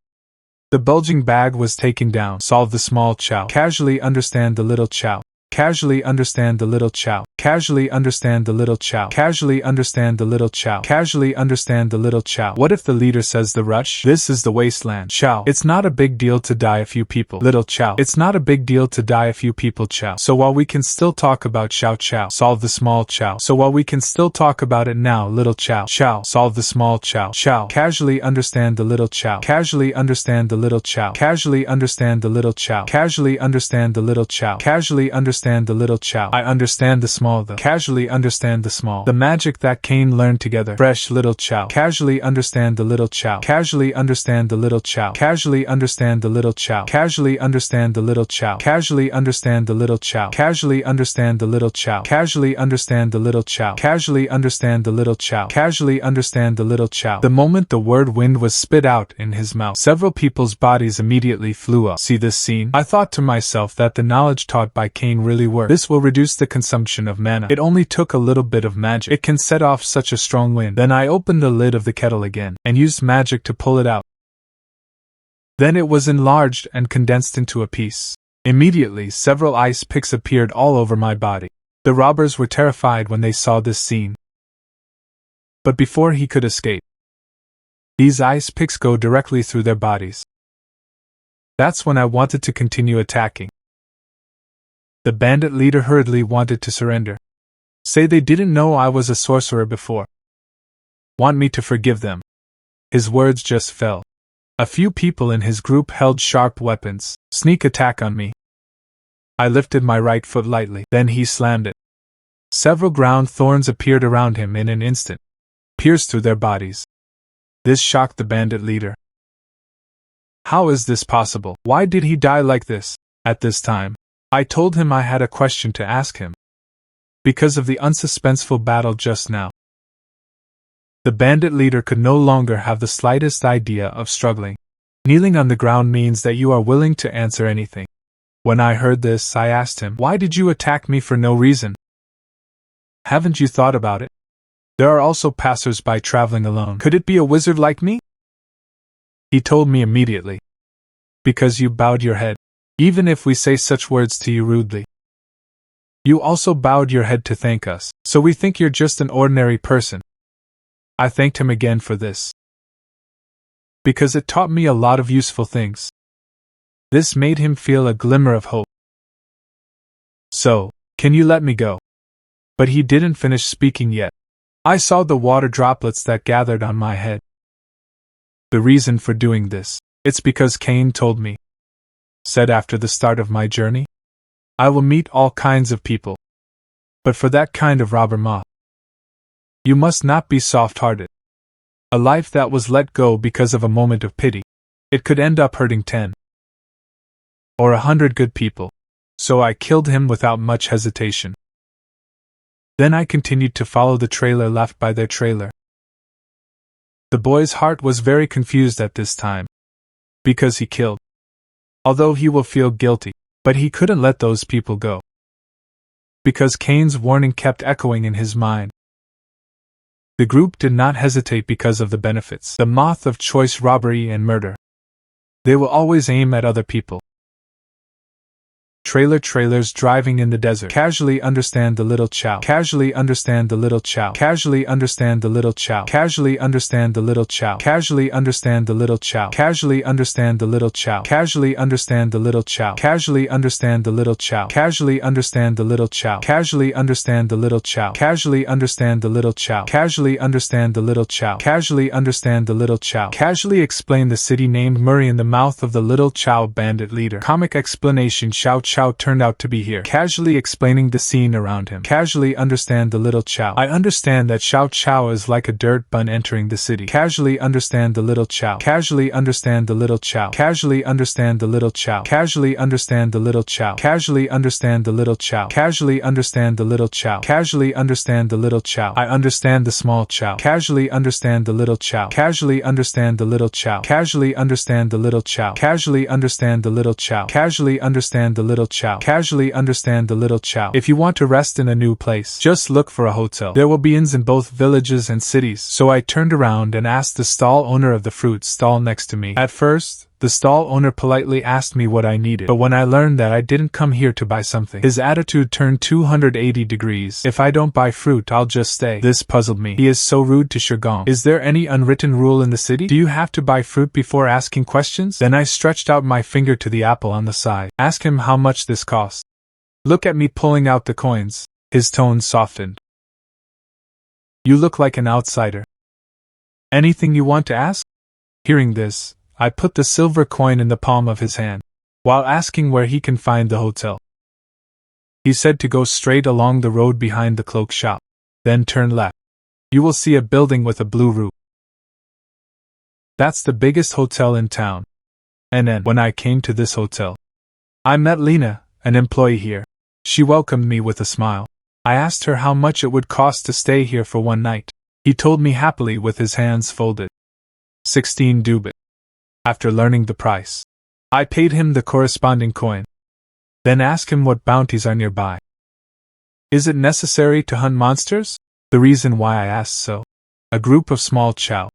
The bulging bag was taken down. Solve the small Chow. Casually understand the little Chow. Casually understand the little Chow. Casually understand the little Chow. Casually understand the little Chow. Casually understand the little Chow. What if the leader says the rush? This is the wasteland. Chow. It's not a big deal to die a few people. Little Chow. It's not a big deal to die a few people. Chow. So while we can still talk about Xiao Chow, solve the small Chow. So while we can still talk about it now, little Chow. Chow. Solve the small Chow. Chow. Casually understand the little Chow. Casually understand the little Chow. Casually understand the little Chow. Casually understand the little Chow. Casually understand the little Chow. I understand the small though. Casually understand the small. The magic that Cain learned together. Fresh little Chow. Casually understand the little Chow. Casually understand the little Chow. Casually understand the little Chow. Casually understand the little Chow. Casually understand the little Chow. Casually understand the little Chow. Casually understand the little Chow. Casually understand the little Chow. Casually understand the little Chow. The moment the word wind was spit out in his mouth, several people's bodies immediately flew up. See this scene? I thought to myself that the knowledge taught by Cain really worked. This will reduce the consumption of mana. It only took a little bit of magic. It can set off such a strong wind. Then I opened the lid of the kettle again, and used magic to pull it out. Then it was enlarged and condensed into a piece. Immediately, several ice picks appeared all over my body. The robbers were terrified when they saw this scene. But before he could escape, these ice picks go directly through their bodies. That's when I wanted to continue attacking. The bandit leader hurriedly wanted to surrender. Say they didn't know I was a sorcerer before. Want me to forgive them? His words just fell. A few people in his group held sharp weapons. Sneak attack on me. I lifted my right foot lightly, then he slammed it. Several ground thorns appeared around him in an instant, pierced through their bodies. This shocked the bandit leader. How is this possible? Why did he die like this? At this time, I told him I had a question to ask him. Because of the unsuspenseful battle just now. The bandit leader could no longer have the slightest idea of struggling. Kneeling on the ground means that you are willing to answer anything. When I heard this, I asked him, "Why did you attack me for no reason? Haven't you thought about it? There are also passers-by traveling alone. Could it be a wizard like me?" He told me immediately. Because you bowed your head, even if we say such words to you rudely. You also bowed your head to thank us, so we think you're just an ordinary person. I thanked him again for this. Because it taught me a lot of useful things. This made him feel a glimmer of hope. So, can you let me go? But he didn't finish speaking yet. I saw the water droplets that gathered on my head. The reason for doing this, it's because Cain told me. Said after the start of my journey, I will meet all kinds of people. But for that kind of robber moth, you must not be soft-hearted. A life that was let go because of a moment of pity, it could end up hurting 10 or 100 good people. So I killed him without much hesitation. Then I continued to follow the trailer left by their trailer. The boy's heart was very confused at this time. Because he killed. Although he will feel guilty, but he couldn't let those people go. Because Cain's warning kept echoing in his mind. The group did not hesitate because of the benefits, the moth of choice robbery and murder. They will always aim at other people. Trailers driving in the desert. Casually understand the little chow. Casually understand the little chow. Casually understand the little chow. Casually understand the little chow. Casually understand the little chow. Casually understand the little chow. Casually understand the little chow. Casually understand the little chow. Casually understand the little chow. Casually understand the little chow. Casually understand the little chow. Casually understand the little chow. Casually understand the little chow. Casually explain the city named Murray in the mouth of the little chow bandit leader. Comic explanation. Chow turned out to be here. Casually explaining the scene around him. Casually understand the little chow. I understand that Chow is like a dirt bun entering the city. Casually understand the little chow. Casually understand the little chow. Casually understand the little chow. Casually understand the little chow. Casually understand the little chow. Casually understand the little chow. Casually understand the little chow. I understand the small chow. Casually understand the little chow. Casually understand the little chow. Casually understand the little chow. Casually understand the little chow. Casually understand the little chow. Casually understand the little chow. If you want to rest in a new place, just look for a hotel. There will be inns in both villages and cities. So I turned around and asked the stall owner of the fruit stall next to me. At first, the stall owner politely asked me what I needed, but when I learned that I didn't come here to buy something, his attitude turned 280 degrees. If I don't buy fruit, I'll just stay. This puzzled me. He is so rude to Shigong. Is there any unwritten rule in the city? Do you have to buy fruit before asking questions? Then I stretched out my finger to the apple on the side. Ask him how much this cost. Look at me pulling out the coins. His tone softened. You look like an outsider. Anything you want to ask? Hearing this, I put the silver coin in the palm of his hand, while asking where he can find the hotel. He said to go straight along the road behind the cloak shop, then turn left. You will see a building with a blue roof. That's the biggest hotel in town. And then, when I came to this hotel, I met Lena, an employee here. She welcomed me with a smile. I asked her how much it would cost to stay here for one night. He told me happily with his hands folded. 16 dubit. After learning the price, I paid him the corresponding coin. Then asked him what bounties are nearby. Is it necessary to hunt monsters? The reason why I asked so. A group of small chow.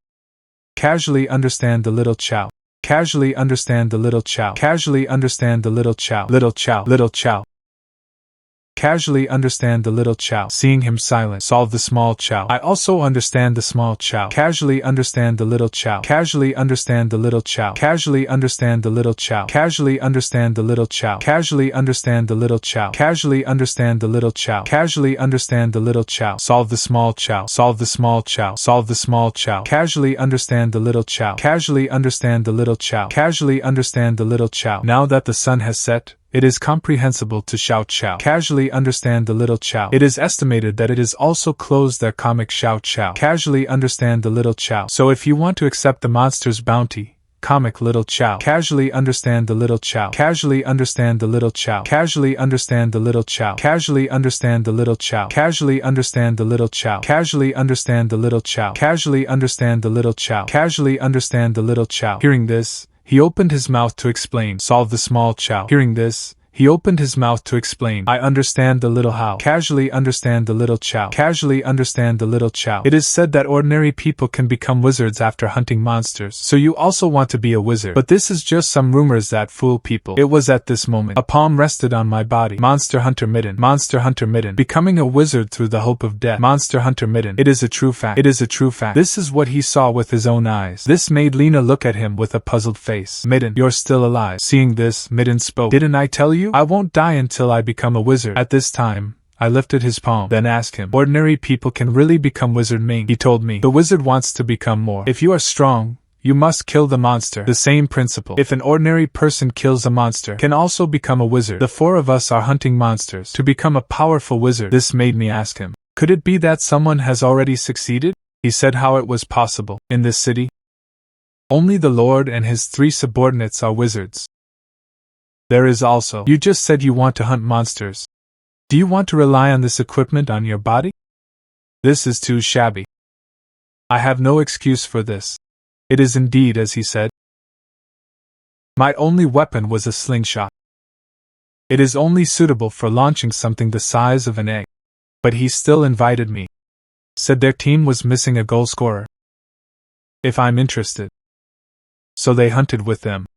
Casually understand the little chow. Casually understand the little chow. Casually understand the little chow. Little chow. Little chow. Casually understand the little Chow. Seeing him silent. Solve the small Chow. I also understand the small Chow. Casually understand the little Chow. Casually understand the little Chow. Casually understand the little Chow. Casually understand the little Chow. Casually understand the little Chow. Casually understand the little Chow. Casually understand the little Chow. Solve the small Chow. Solve the small Chow. Solve the small Chow. Casually understand the little Chow. Casually understand the little Chow. Casually understand the little Chow. Now that the sun has set, it is comprehensible to shout Chow. Casually understand the little Chow. It is estimated that it is also closed their comic shout Chow. Casually understand the little Chow. So if you want to accept the monster's bounty, comic little Chow. Casually understand the little Chow. Casually understand the little Chow. Casually understand the little Chow. Casually understand the little Chow. Casually understand the little Chow. Casually understand the little Chow. Casually understand the little Chow. Casually understand the little Chow. Hearing this, he opened his mouth to explain. Solve the small Chow. Hearing this, he opened his mouth to explain. I understand the little How. Casually understand the little Chow. Casually understand the little Chow. It is said that ordinary people can become wizards after hunting monsters. So you also want to be a wizard. But this is just some rumors that fool people. It was at this moment. A palm rested on my body. Monster Hunter Midden. Monster Hunter Midden. Becoming a wizard through the hope of death. Monster Hunter Midden. It is a true fact. It is a true fact. This is what he saw with his own eyes. This made Lena look at him with a puzzled face. Midden, you're still alive. Seeing this, Midden spoke. Didn't I tell you? I won't die until I become a wizard. At this time, I lifted his palm, then asked him, ordinary people can really become wizard Ming? He told me, the wizard wants to become more. If you are strong, you must kill the monster. The same principle. If an ordinary person kills a monster, can also become a wizard. The four of us are hunting monsters to become a powerful wizard. This made me ask him, could it be that someone has already succeeded? He said how it was possible. In this city, only the Lord and his 3 subordinates are wizards. There is also, you just said you want to hunt monsters. Do you want to rely on this equipment on your body? This is too shabby. I have no excuse for this. It is indeed as he said. My only weapon was a slingshot. It is only suitable for launching something the size of an egg. But he still invited me. Said their team was missing a goal scorer. If I'm interested. So they hunted with them.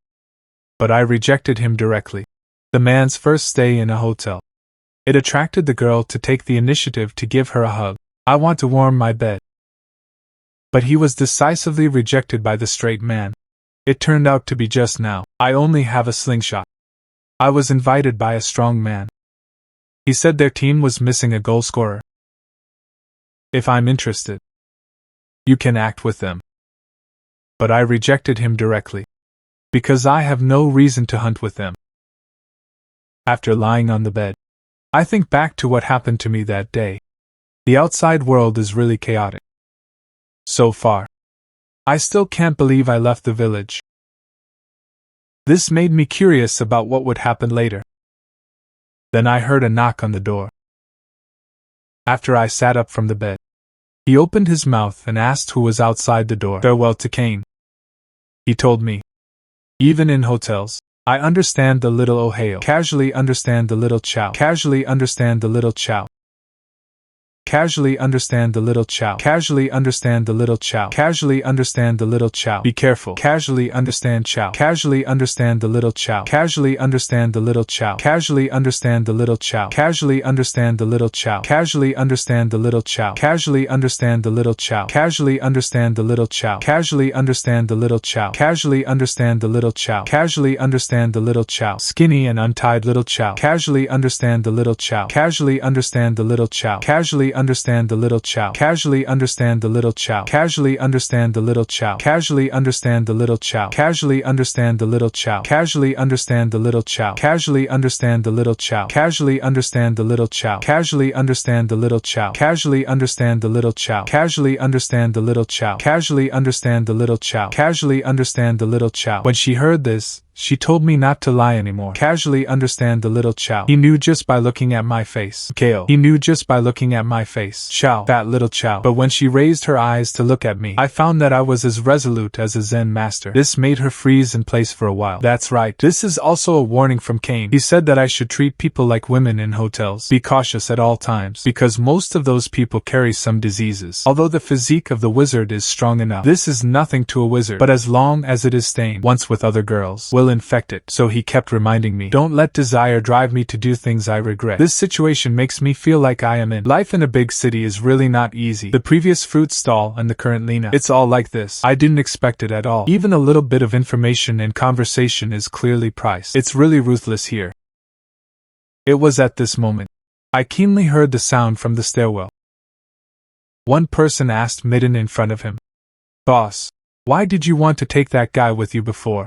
But I rejected him directly. The man's first stay in a hotel. It attracted the girl to take the initiative to give her a hug. I want to warm my bed. But he was decisively rejected by the straight man. It turned out to be just now. I only have a slingshot. I was invited by a strong man. He said their team was missing a goal scorer. If I'm interested, you can act with them. But I rejected him directly. Because I have no reason to hunt with them. After lying on the bed, I think back to what happened to me that day. The outside world is really chaotic. So far, I still can't believe I left the village. This made me curious about what would happen later. Then I heard a knock on the door. After I sat up from the bed, he opened his mouth and asked who was outside the door. Farewell to Kane. He told me. Even in hotels, I understand the little Ohio. Casually understand the little Chow. Casually understand the little Chow. Casually understand the little Chow. Casually understand the little Chow. Casually understand the little Chow. Be careful. Casually understand Chow. Casually understand the little Chow. Casually understand the little Chow. Casually understand the little Chow. Casually understand the little Chow. Casually understand the little Chow. Casually understand the little Chow. Casually understand the little Chow. Casually understand the little Chow. Casually understand the little Chow. Casually understand the little Chow. Skinny and untied little Chow. Casually understand the little Chow. Casually understand the little Chow. Casually understand the little Chow. Casually understand the little Chow. Casually understand the little Chow. Casually understand the little Chow. Casually understand the little Chow. Casually understand the little Chow. Casually understand the little Chow. Casually understand the little Chow. Casually understand the little Chow. Casually understand the little Chow. Casually understand the little Chow. Casually understand the little Chow. Casually understand the little Chow. When she heard this, she told me not to lie anymore. Casually understand the little Chow. He knew just by looking at my face. Kale. He knew just by looking at my face. Chow. Fat little Chow. But when she raised her eyes to look at me, I found that I was as resolute as a Zen master. This made her freeze in place for a while. That's right. This is also a warning from Kane. He said that I should treat people like women in hotels. Be cautious at all times, because most of those people carry some diseases. Although the physique of the wizard is strong enough, this is nothing to a wizard. But as long as it is staying once with other girls, will will infect it. So he kept reminding me, don't let desire drive me to do things I regret. This situation makes me feel like I am in. Life in a big city is really not easy. The previous fruit stall and the current Lena. It's all like this. I didn't expect it at all. Even a little bit of information and conversation is clearly priced. It's really ruthless here. It was at this moment I keenly heard the sound from the stairwell. One person asked Midden in front of him, "Boss, why did you want to take that guy with you before?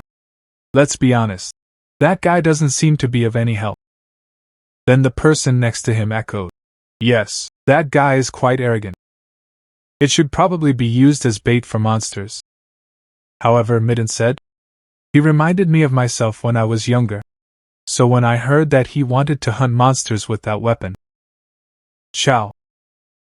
Let's be honest. That guy doesn't seem to be of any help." Then the person next to him echoed, "Yes, that guy is quite arrogant. It should probably be used as bait for monsters." However, Midden said, "He reminded me of myself when I was younger. So when I heard that he wanted to hunt monsters with that weapon." Chow.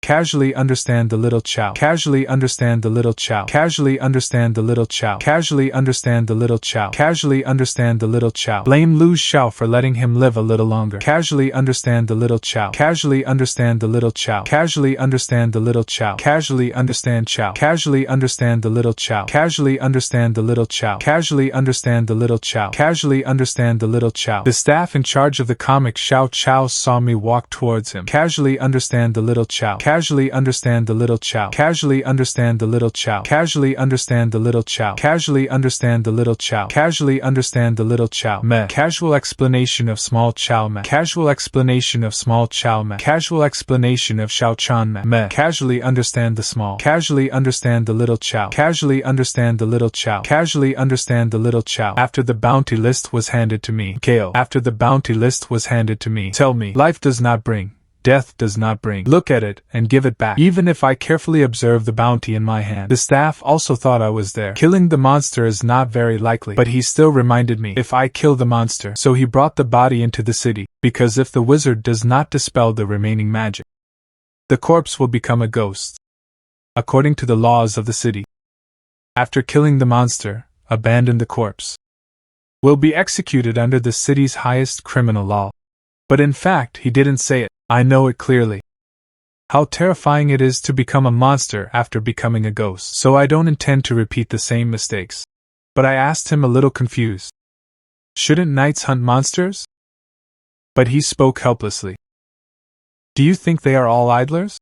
Casually understand the little Chow. Casually understand the little Chow. Casually understand the little Chow. Casually understand the little Chow. Casually understand the little Chow. Blame Lu Xiao for letting him live a little longer. Casually understand the little Chow. Casually understand the little Chow. Casually understand the little Chow. Casually understand Chow. Casually understand the little Chow. Casually understand the little Chow. Casually understand the little Chow. Casually understand the little Chow. The staff in charge of the comic Xiao Chow saw me walk towards him. Casually understand the little Chow. Casually understand the little Chow. Casually understand the little Chow. Casually understand the little Chow. Casually understand the little Chow. Casually understand the little Chow. Meh. Casual explanation of small Chow. Meh. Casual explanation of small Chow. Meh. Casual explanation of Xiao Chan. Meh. Meh. Casually understand the small. Casually understand the little Chow. Casually understand the little Chow. Casually understand the little Chow. After the bounty list was handed to me. Kale. After the bounty list was handed to me. Tell me, life does not bring. Death does not bring. Look at it, and give it back. Even if I carefully observe the bounty in my hand. The staff also thought I was there. Killing the monster is not very likely, but he still reminded me, if I kill the monster. So he brought the body into the city, because if the wizard does not dispel the remaining magic, the corpse will become a ghost. According to the laws of the city, after killing the monster, abandon the corpse will be executed under the city's highest criminal law. But in fact, he didn't say it. I know it clearly. How terrifying it is to become a monster after becoming a ghost. So I don't intend to repeat the same mistakes. But I asked him a little confused, shouldn't knights hunt monsters? But he spoke helplessly. Do you think they are all idlers?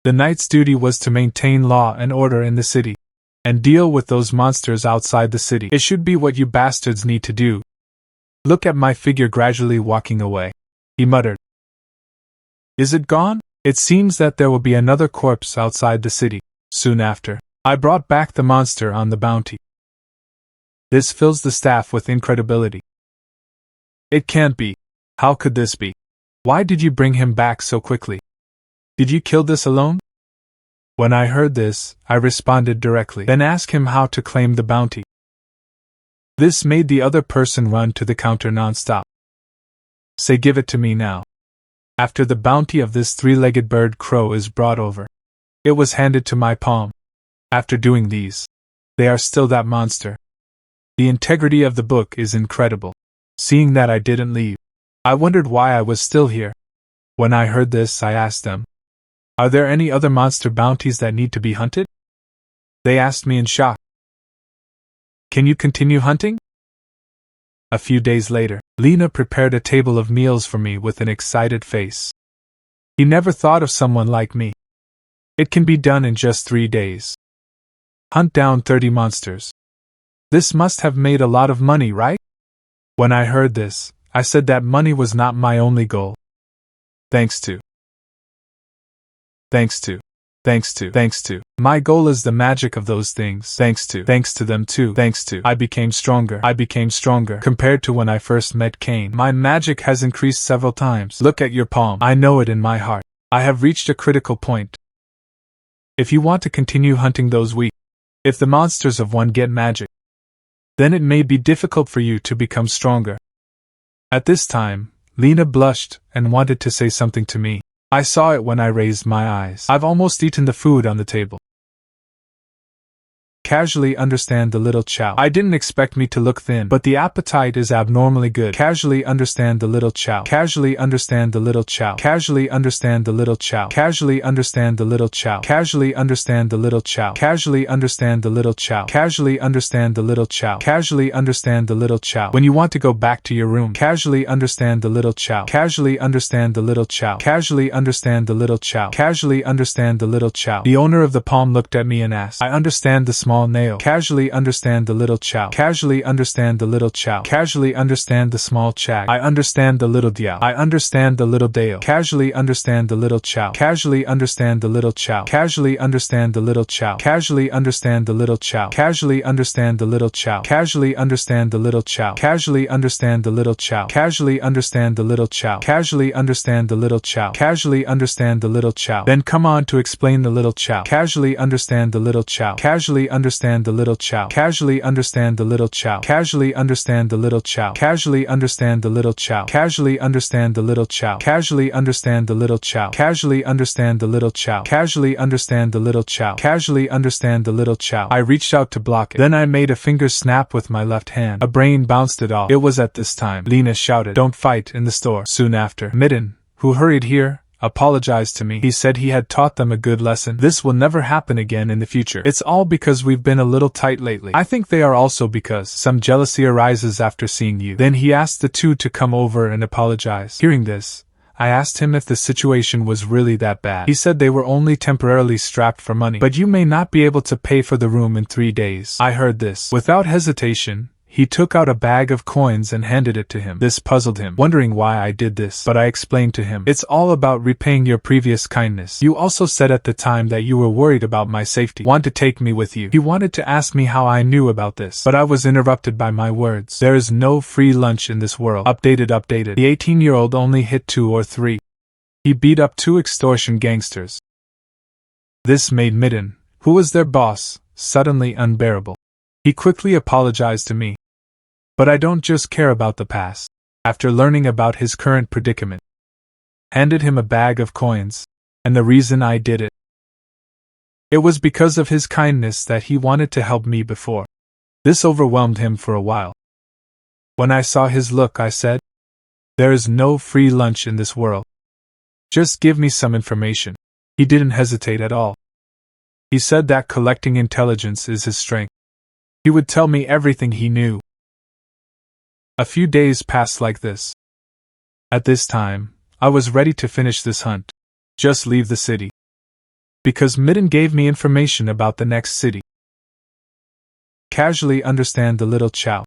The knight's duty was to maintain law and order in the city, and deal with those monsters outside the city. It should be what you bastards need to do. Look at my figure gradually walking away. He muttered. Is it gone? It seems that there will be another corpse outside the city. Soon after, I brought back the monster on the bounty. This fills the staff with incredulity. It can't be. How could this be? Why did you bring him back so quickly? Did you kill this alone? When I heard this, I responded directly, then asked him how to claim the bounty. This made the other person run to the counter non-stop. Say, give it to me now. After the bounty of this three-legged bird crow is brought over, it was handed to my palm. After doing these, they are still that monster. The integrity of the book is incredible. Seeing that I didn't leave, I wondered why I was still here. When I heard this, I asked them, are there any other monster bounties that need to be hunted? They asked me in shock. Can you continue hunting? A few days later, Lena prepared a table of meals for me with an excited face. He never thought of someone like me. It can be done in just 3 days. Hunt down 30 monsters. This must have made a lot of money, right? When I heard this, I said that money was not my only goal. Thanks to. My goal is the magic of those things. Thanks to them too. I became stronger. Compared to when I first met Cain. My magic has increased several times. Look at your palm. I know it in my heart. I have reached a critical point. If you want to continue hunting those weak, if the monsters of one get magic, then it may be difficult for you to become stronger. At this time, Lena blushed and wanted to say something to me. I saw it when I raised my eyes. I've almost eaten the food on the table. Casually understand the little chow. I didn't expect me to look thin, but the appetite is abnormally good. Casually understand the little chow. Casually understand the little chow. Casually understand the little chow. Casually understand the little chow. Casually understand the little chow. Casually understand the little chow. Casually understand the little chow. Casually understand the little chow. When you want to go back to your room, casually understand the little chow. Casually understand the little chow. Casually understand the little chow. Casually understand the little chow. The owner of the palm looked at me and asked, I understand the small nail. Casually understand the little chow. Casually understand the little chow. Casually understand the small chag. I understand the little diao. I understand the little dale. Casually understand the little chow. Casually understand the little chow. Casually understand the little chow. Casually understand the little chow. Casually understand the little chow. Casually understand the little chow. Casually understand the little chow. Casually understand the little chow. Casually understand the little chow. Casually understand the little chow. Then come on to explain the little chow. Casually understand the little chow. Casually understand the little chow. Casually understand the little chow. Casually understand the little chow. Casually understand the little chow. Casually understand the little chow. Casually understand the little chow. Casually understand the little chow. Casually understand the little chow. Casually understand the little chow. I reached out to block it. Then I made a finger snap with my left hand. A brain bounced it off. It was at this time Lena shouted, "Don't fight," in the store. Soon after, Midden, who hurried here, apologized to me. He said he had taught them a good lesson. This will never happen again in the future. It's all because we've been a little tight lately. I think they are also because some jealousy arises after seeing you. Then he asked the two to come over and apologize. Hearing this, I asked him if the situation was really that bad. He said they were only temporarily strapped for money, but you may not be able to pay for the room in 3 days. I heard this. Without hesitation, he took out a bag of coins and handed it to him. This puzzled him, wondering why I did this, but I explained to him, it's all about repaying your previous kindness. You also said at the time that you were worried about my safety, want to take me with you. He wanted to ask me how I knew about this, but I was interrupted by my words. There is no free lunch in this world. Updated. The 18-year-old only hit 2 or 3. He beat up 2 extortion gangsters. This made Midden, who was their boss, suddenly unbearable. He quickly apologized to me. But I don't just care about the past. After learning about his current predicament, handed him a bag of coins, and the reason I did it. It was because of his kindness that he wanted to help me before. This overwhelmed him for a while. When I saw his look, I said, there is no free lunch in this world. Just give me some information. He didn't hesitate at all. He said that collecting intelligence is his strength. He would tell me everything he knew. A few days passed like this. At this time, I was ready to finish this hunt. Just leave the city. Because Midden gave me information about the next city. Casually understand the little chow.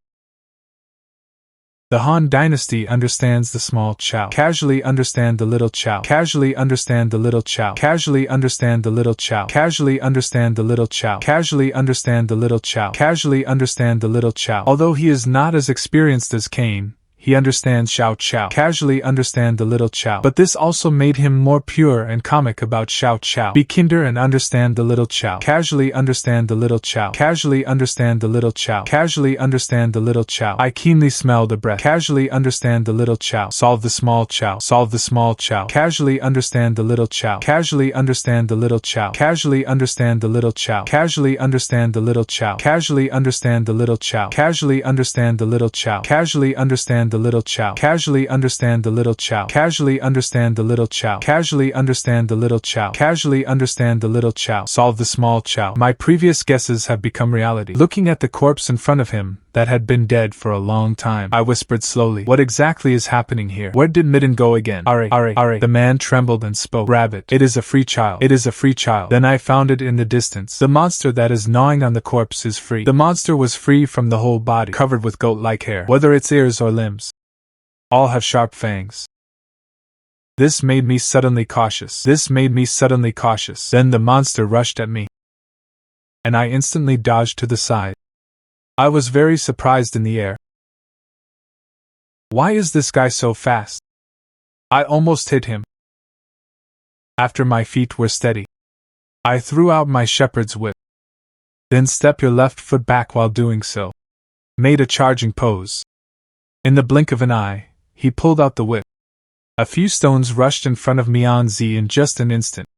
The Han dynasty understands the small chow. Casually understand the little chow. Casually understand the little chow. Casually understand the little chow. Casually understand the little chow. Casually understand the little chow. Casually understand the little chow. Although he is not as experienced as Cain, he understands Xiao Chow. Casually understand the little chow. But this also made him more pure and comic about Xiao Chow. Be kinder and understand the little chow. Casually understand the little chow. Casually understand the little chow. Casually understand the little chow. I keenly smell the breath. Casually understand the little chow. Solve the small chow. Solve the small chow. Casually understand the little chow. Casually understand the little chow. Casually understand the little chow. Casually understand the little chow. Casually understand the little chow. Casually understand the little chow. Casually understand the little chow. Casually understand the little chow. Casually understand the little chow. Casually understand the little chow. Casually understand the little chow. Solve the small chow. My previous guesses have become reality. Looking at the corpse in front of him, that had been dead for a long time, I whispered slowly, what exactly is happening here? Where did Midden go again? Are. The man trembled and spoke. Rabbit. It is a free child. It is a free child. Then I found it in the distance. The monster that is gnawing on the corpse is free. The monster was free from the whole body, covered with goat-like hair, whether its ears or limbs. All have sharp fangs. This made me suddenly cautious. Then the monster rushed at me, and I instantly dodged to the side. I was very surprised in the air. Why is this guy so fast? I almost hit him. After my feet were steady, I threw out my shepherd's whip. Then step your left foot back while doing so. Made a charging pose. In the blink of an eye, he pulled out the whip. A few stones rushed in front of Mianzi in just an instant.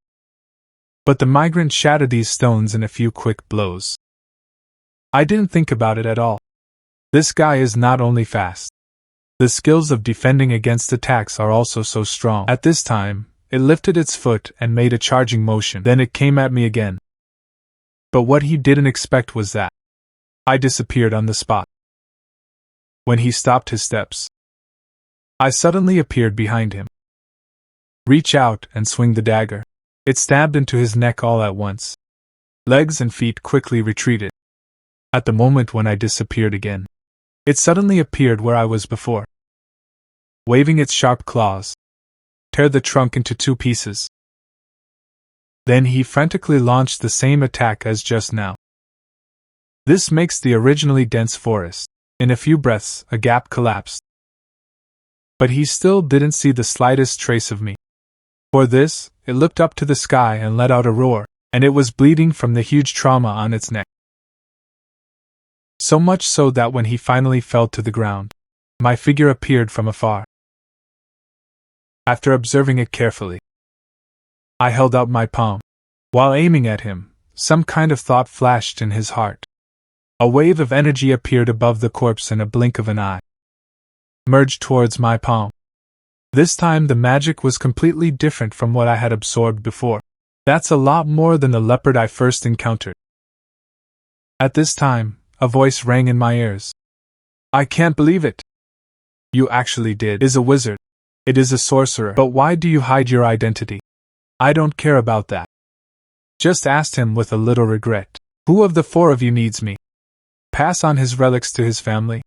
But the migrant shattered these stones in a few quick blows. I didn't think about it at all. This guy is not only fast. The skills of defending against attacks are also so strong. At this time, it lifted its foot and made a charging motion. Then it came at me again. But what he didn't expect was that I disappeared on the spot. When he stopped his steps, I suddenly appeared behind him. Reach out and swing the dagger. It stabbed into his neck all at once. Legs and feet quickly retreated. At the moment when I disappeared again, it suddenly appeared where I was before. Waving its sharp claws, tear the trunk into 2 pieces. Then he frantically launched the same attack as just now. This makes the originally dense forest. In a few breaths, a gap collapsed. But he still didn't see the slightest trace of me. For this, it looked up to the sky and let out a roar, and it was bleeding from the huge trauma on its neck. So much so that when he finally fell to the ground, my figure appeared from afar. After observing it carefully, I held out my palm. While aiming at him, some kind of thought flashed in his heart. A wave of energy appeared above the corpse in a blink of an eye, merged towards my palm. This time the magic was completely different from what I had absorbed before. That's a lot more than the leopard I first encountered. At this time, a voice rang in my ears. I can't believe it. You actually did. It is a wizard. It is a sorcerer. But why do you hide your identity? I don't care about that. Just asked him with a little regret. Who of the 4 of you needs me? Pass on his relics to his family?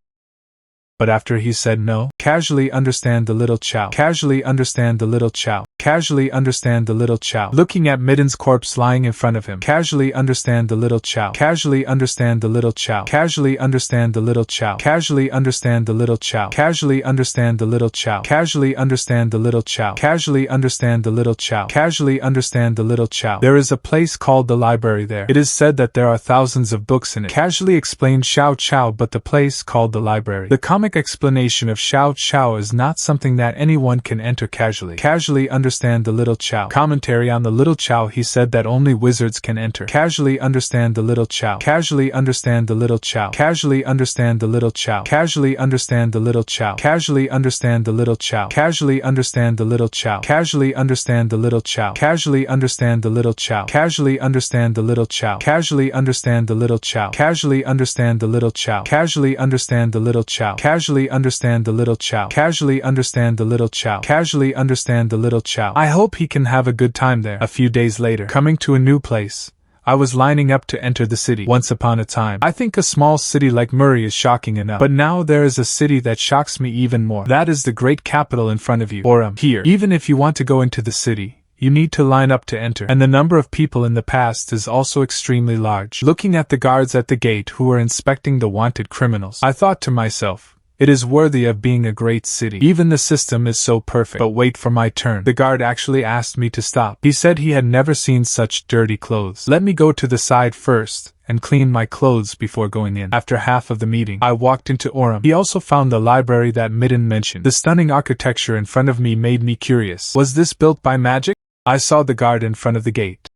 But after he said no, casually understand the little chow. Casually understand the little chow. Casually understand the little chow. Looking at Midden's corpse lying in front of him. Casually understand the little chow. Casually understand the little chow. Casually understand the little chow. Casually understand the little chow. Casually understand the little chow. Casually understand the little chow. Casually understand the little chow. Casually understand the little chow. There is a place called the library there. It is said that there are thousands of books in it. Casually explained Xiao Chow, but the place called the library. The comic explanation of Xiao Chow is not something that anyone can enter casually. Casually understand the little chow. Commentary on the little chow. He said that only wizards can enter. Casually understand the little chow. Casually understand the little chow. Casually understand the little chow. Casually understand the little chow. Casually understand the little chow. Casually understand the little chow. Casually understand the little chow. Casually understand the little chow. Casually understand the little chow. Casually understand the little chow. Casually understand the little chow. Casually understand the little chow. Casually understand the little chow. Casually understand the little chow. Casually understand the little chow. I hope he can have a good time there. A few days later, coming to a new place, I was lining up to enter the city. Once upon a time, I think a small city like Murray is shocking enough. But now there is a city that shocks me even more. That is the great capital in front of you. Orem. Here. Even if you want to go into the city, you need to line up to enter. And the number of people in the past is also extremely large. Looking at the guards at the gate who were inspecting the wanted criminals, I thought to myself, it is worthy of being a great city. Even the system is so perfect. But wait for my turn. The guard actually asked me to stop. He said he had never seen such dirty clothes. Let me go to the side first and clean my clothes before going in. After half of the meeting, I walked into Orem. He also found the library that Midden mentioned. The stunning architecture in front of me made me curious. Was this built by magic? I saw the guard in front of the gate.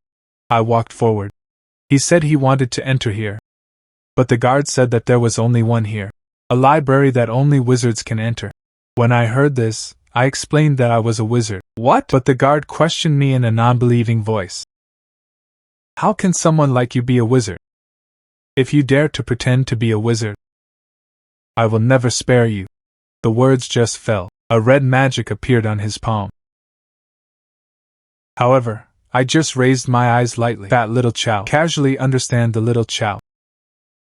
I walked forward. He said he wanted to enter here. But the guard said that there was only one here. A library that only wizards can enter. When I heard this, I explained that I was a wizard. What? But the guard questioned me in a non-believing voice. How can someone like you be a wizard? If you dare to pretend to be a wizard, I will never spare you. The words just fell. A red magic appeared on his palm. However, I just raised my eyes lightly. Fat little chow. Casually understand the little chow.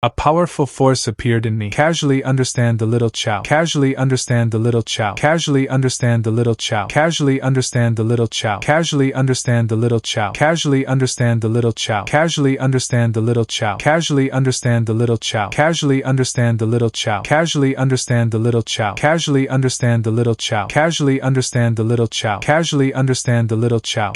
A powerful force appeared in me. Casually understand the little chow. Casually understand the little chow. Casually understand the little chow. Casually understand the little chow. Casually understand the little chow. Casually understand the little chow. Casually understand the little chow. Casually understand the little chow. Casually understand the little chow. Casually understand the little chow. Casually understand the little chow. Casually understand the little chow. Casually understand the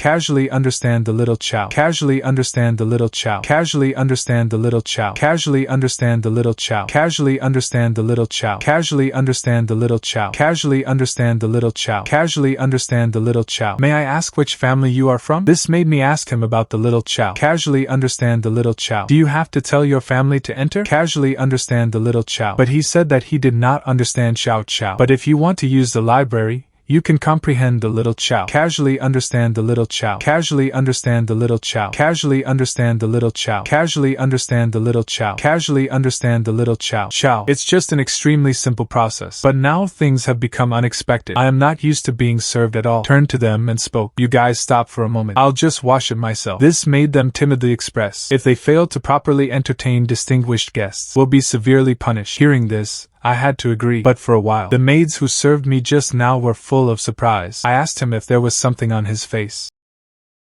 little chow. Casually understand the little chow. Casually understand the little chow. Casually understand the little chow. Casually understand the little Chow. Casually understand the little Chow. Casually understand the little Chow. Casually understand the little Chow. Casually understand the little Chow. May I ask which family you are from? This made me ask him about the little Chow. Casually understand the little Chow. Do you have to tell your family to enter? Casually understand the little Chow. But he said that he did not understand Chow Chow. But if you want to use the library, you can comprehend the little Chow. Casually understand the little Chow. Casually understand the little Chow. Casually understand the little Chow. Casually understand the little Chow. Casually understand the little Chow. Chow. It's just an extremely simple process. But now things have become unexpected. I am not used to being served at all. Turned to them and spoke. You guys stop for a moment. I'll just wash it myself. This made them timidly express, if they fail to properly entertain distinguished guests, will be severely punished. Hearing this, I had to agree, but for a while, the maids who served me just now were full of surprise. I asked him if there was something on his face.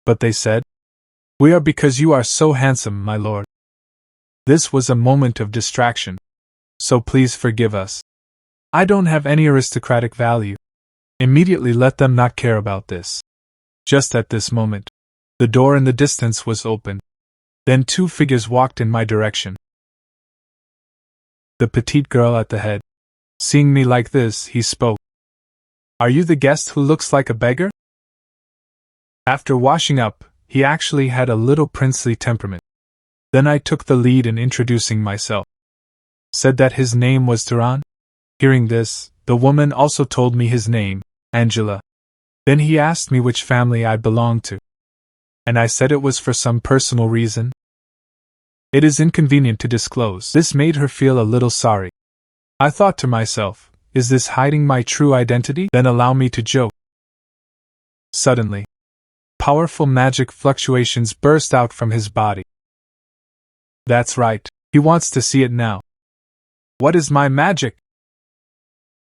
But they said, "We are because you are so handsome, my lord." This was a moment of distraction, so please forgive us. I don't have any aristocratic value. Immediately let them not care about this. Just at this moment, the door in the distance was open. Then two figures walked in my direction. The petite girl at the head. Seeing me like this, he spoke. "Are you the guest who looks like a beggar?" After washing up, he actually had a little princely temperament. Then I took the lead in introducing myself. Said that his name was Turan. Hearing this, the woman also told me his name, Angela. Then he asked me which family I belonged to. And I said it was for some personal reason. It is inconvenient to disclose. This made her feel a little sorry. I thought to myself, is this hiding my true identity? Then allow me to joke. Suddenly, powerful magic fluctuations burst out from his body. That's right, he wants to see it now. What is my magic?